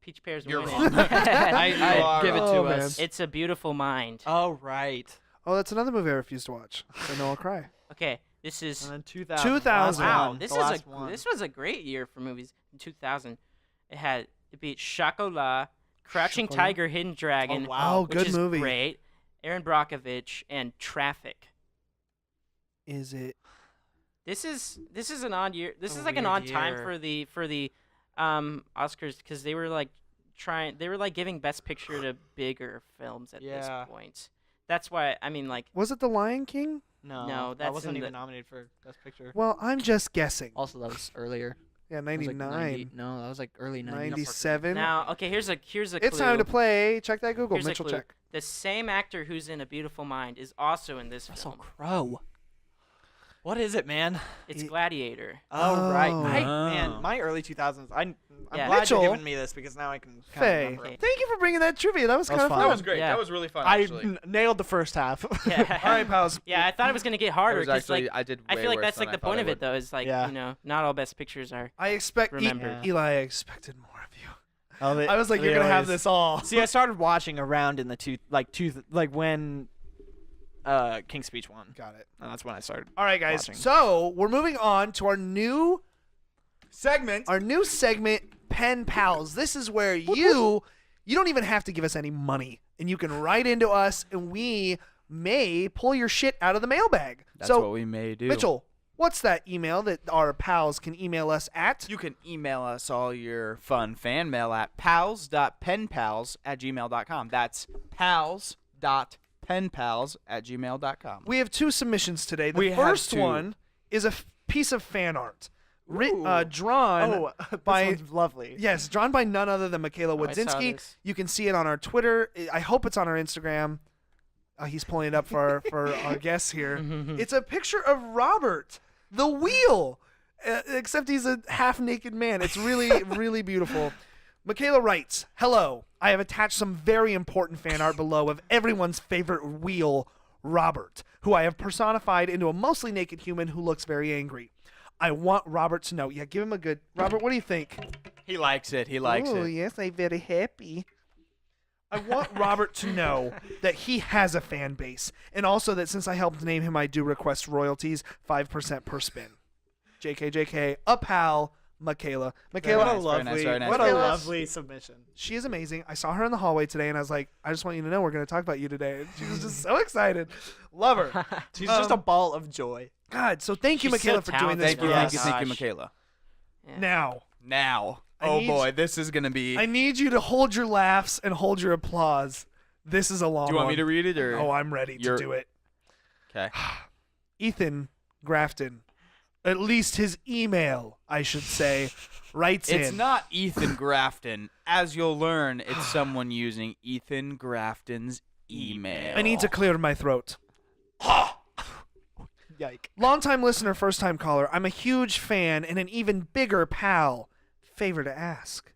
Peach Pear's You're winning. wrong. I give it to Oh, us. It's A Beautiful Mind. Oh, right. Oh, that's another movie I refuse to watch. So no, I'll cry. Okay, this is... And then 2000. 2000. Wow, One, this the is last one. this was a great year for movies. In 2000, it beat Chocolat, Crouching Chocolat? Tiger, Hidden Dragon, Oh, wow. Oh, which good is movie. great. Aaron Brockovich and Traffic. Is it? This is an odd year. This A is like an weird odd time year. for the Oscars because they were like giving Best Picture to bigger films at Yeah. this point. That's why I mean like Was it The Lion King? No, No, that that's wasn't in even the- nominated for Best Picture. Well, I'm just guessing. Also, that was earlier. Yeah, That was like 99, No, that was like early 90s. 97. now okay here's a clue. It's time to play. Check that Google. Here's a Mitchell, clue. check. The same actor who's in A Beautiful Mind is also in this Russell film. Crowe. What is it, man? It's Gladiator. Oh, right. Oh. Man, my early 2000s. I'm Yeah. glad Mitchell. you're giving me this because now I can kind of Faye, remember. Okay. thank you for bringing that trivia. That was That kind was of fun. fun. That was great. Yeah. That was really fun, I actually. nailed the first half. Yeah. All right, pals. Yeah, I thought it was gonna get harder was because actually, like I did I way feel like worse that's than like I the thought point I of would. it though. Is like Yeah. not all best pictures are. I expect Remember. Eli. I expected more of you. Oh, I was like, you're gonna have always- this all. See, I started watching around in the when King's Speech won. Got it. And that's when I started. All right, guys. Watching. So we're moving on to our new Segment. segment, Pen Pals. This is where you don't even have to give us any money, and you can write into us, and we may pull your shit out of the mailbag. That's so, what we may do. Mitchell, what's that email that our pals can email us at? You can email us all your fun fan mail at pals.penpals@gmail.com. That's pals.penpals@gmail.com. We have 2 submissions today. The We have first 2. one is a piece of fan art Ooh. drawn Oh, this by one's lovely. yes, drawn by none other than Michaela Oh, I saw Wodzinski. this. You can see it on our Twitter. I hope it's on our Instagram. He's pulling it up for our guests here. It's a picture of Robert, the wheel, except he's a half-naked man. It's really, really beautiful. Michaela writes, "Hello, I have attached some very important fan art below of everyone's favorite wheel, Robert, who I have personified into a mostly naked human who looks very angry. I want Robert to know." Yeah, give him a good... Robert, what do you think? He likes it. He likes Oh, it. yes, I'm very happy. I want Robert to know that he has a fan base, and also that since I helped name him, I do request royalties, 5% per spin. JK, a pal, Michaela. Michaela, What a nice, very nice, lovely, very nice, what a very nice. lovely submission. she is amazing. I saw her in the hallway today, and I was like, I just want you to know we're going to talk about you today. And she was just so excited. Love her. She's just a Um, ball of joy. God, so thank you, She's so Michaela, for doing this Thank you, for thank us. you, thank you, Gosh. Michaela. Yeah. Now, I Oh need- boy, this is gonna be. I need you to hold your laughs and hold your applause. This is a long Do you want me one. to read it or? Oh, I'm ready to You're- do it. Okay. Ethan Grafton, at least his email, I should say, writes It's in. not Ethan Grafton. As you'll learn, it's someone using Ethan Grafton's email. I need to clear my throat. Yike. Longtime listener, first time caller. I'm a huge fan and an even bigger pal. Favor to ask.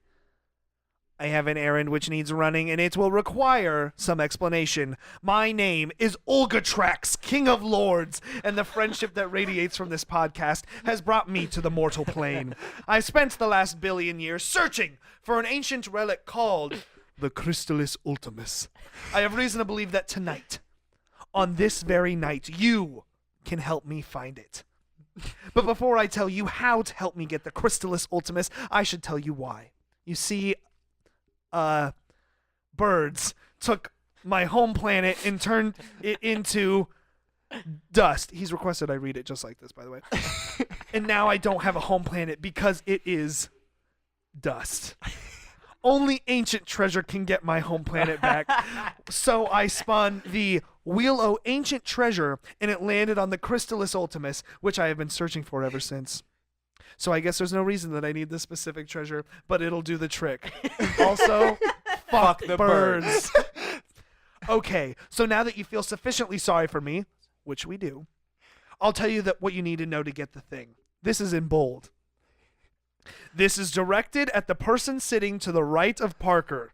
I have an errand which needs running, and it will require some explanation. My name is Ulgotraxx, King of Lords, and the friendship that radiates from this podcast has brought me to the mortal plane. I spent the last billion years searching for an ancient relic called the Crystallis Ultimus. I have reason to believe that tonight, on this very night, you can help me find it. But before I tell you how to help me get the Crystallis Ultimus, I should tell you why. You see, birds took my home planet and turned it into dust. He's requested I read it just like this, by the way. And now I don't have a home planet because it is dust. Only ancient treasure can get my home planet back. So I spun the Wheel o' Ancient Treasure, and it landed on the Crystallis Ultimus, which I have been searching for ever since. So I guess there's no reason that I need this specific treasure, but it'll do the trick. Also, fuck the birds. Okay, so now that you feel sufficiently sorry for me, which we do, I'll tell you that what you need to know to get the thing. This is in bold. This is directed at the person sitting to the right of Parker.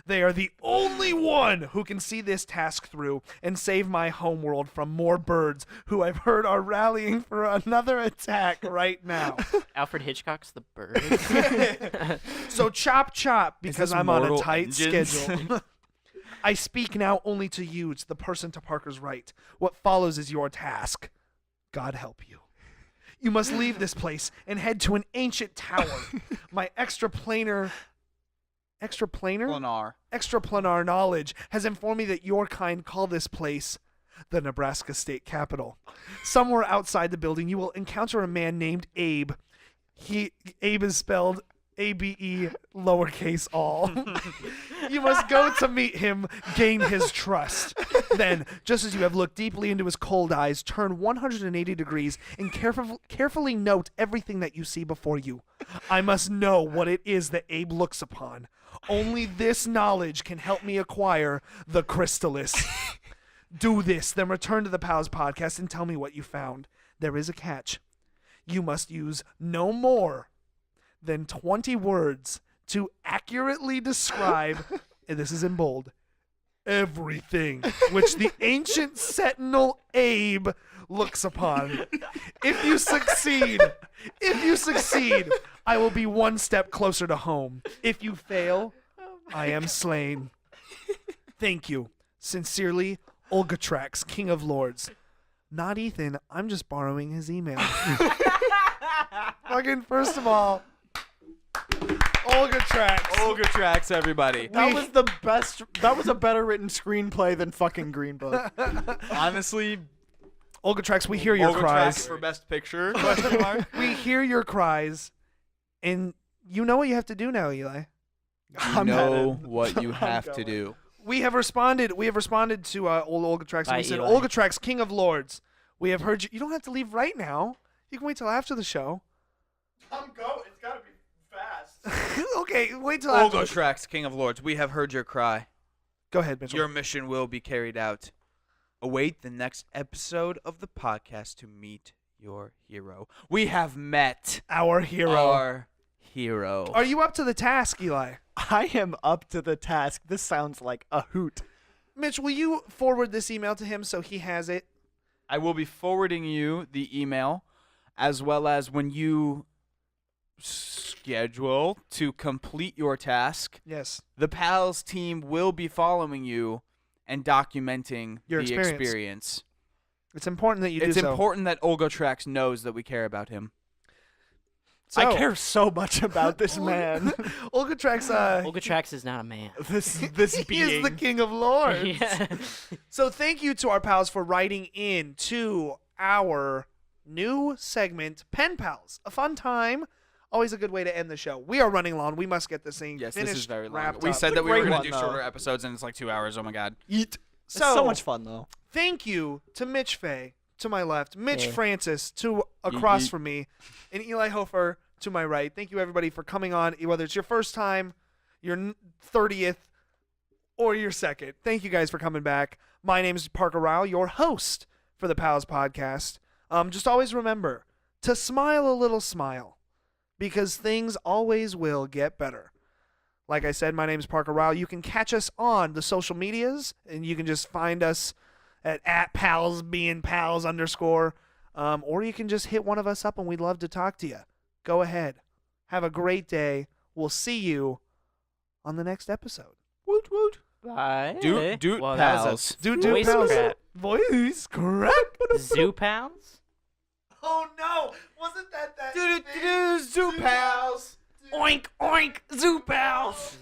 They are the only one who can see this task through and save my homeworld from more birds who I've heard are rallying for another attack right now. Alfred Hitchcock's The Bird. So chop chop, because this I'm on a Mortal tight Engines? schedule. I speak now only to you, to the person to Parker's right. What follows is your task. God help you. You must leave this place and head to an ancient tower. My extraplanar knowledge has informed me that your kind call this place the Nebraska State Capitol. Somewhere outside the building, you will encounter a man named Abe. Abe is spelled ABE lowercase all. You must go to meet him, gain his trust. Then, just as you have looked deeply into his cold eyes, turn 180 degrees and carefully note everything that you see before you. I must know what it is that Abe looks upon. Only this knowledge can help me acquire the Crystallis. Do this, then return to the PALS podcast and tell me what you found. There is a catch. You must use no more than 20 words to accurately describe, and this is in bold, everything which the ancient sentinel Abe looks upon. If you succeed, I will be one step closer to home. If you fail, I am slain. Thank you. Sincerely, Ulgotraxx, King of Lords. Not Ethan, I'm just borrowing his email. Fucking, first of all, Ulgotraxx. Ulgotraxx, everybody. That was the best. That was a better written screenplay than fucking Green Book. Honestly, Ulgotraxx, we hear your cries. for Best Picture? Question mark. We hear your cries, and you know what you have to do now, Eli. You know what you have to do. We have responded to old Ulgotraxx. And we said, Eli. Ulgotraxx, King of Lords, we have heard you. You don't have to leave right now. You can wait till after the show. I'm going. It's gotta be fast. Okay, wait till after. Ulgotraxx, King of Lords, we have heard your cry. Go ahead, Mitchell. Your mission will be carried out. Await the next episode of the podcast to meet your hero. We have met Our hero. our hero. Are you up to the task, Eli? I am up to the task. This sounds like a hoot. Mitch, will you forward this email to him so he has it? I will be forwarding you the email, as well as when you schedule to complete your task, Yes. the PALS team will be following you and documenting Your the experience. experience. It's important that you It's do so. important that Ulgotraxx knows that we care about him. So, I care so much about this man. Ulgotraxx, Ulgotraxx is not a man. this he being. is the King of Lords. Yeah. So thank you to our pals for writing in to our new segment, Pen Pals. A fun time. Always a good way to end the show. We are running long. We must get this thing Yes, finished. this is very long. wrapped We up. said that we Great were going one, to do though. shorter episodes, and it's like 2 hours. Oh my god. It's So, so much fun though. thank you to Mitch Fey to my left, Mitch Yeah. Francis to across yeet. from me, and Eli Hoefer to my right. Thank you everybody for coming on, whether it's your first time, your 30th, or your second. Thank you guys for coming back. My name is Parker Ryle, your host for the PALS podcast. Just always remember to smile a little smile, because things always will get better. Like I said, my name is Parker Ryle. You can catch us on the social medias, and you can just find us at pals being pals _ or you can just hit one of us up and we'd love to talk to you. Go ahead. Have a great day. We'll see you on the next episode. Woot woot. Bye. Doot Well, that was pals. Do Voice pals. crack. Voice crack. a zoo pounds. Oh no! Wasn't that Zoo pals. Oink oink zoo pals.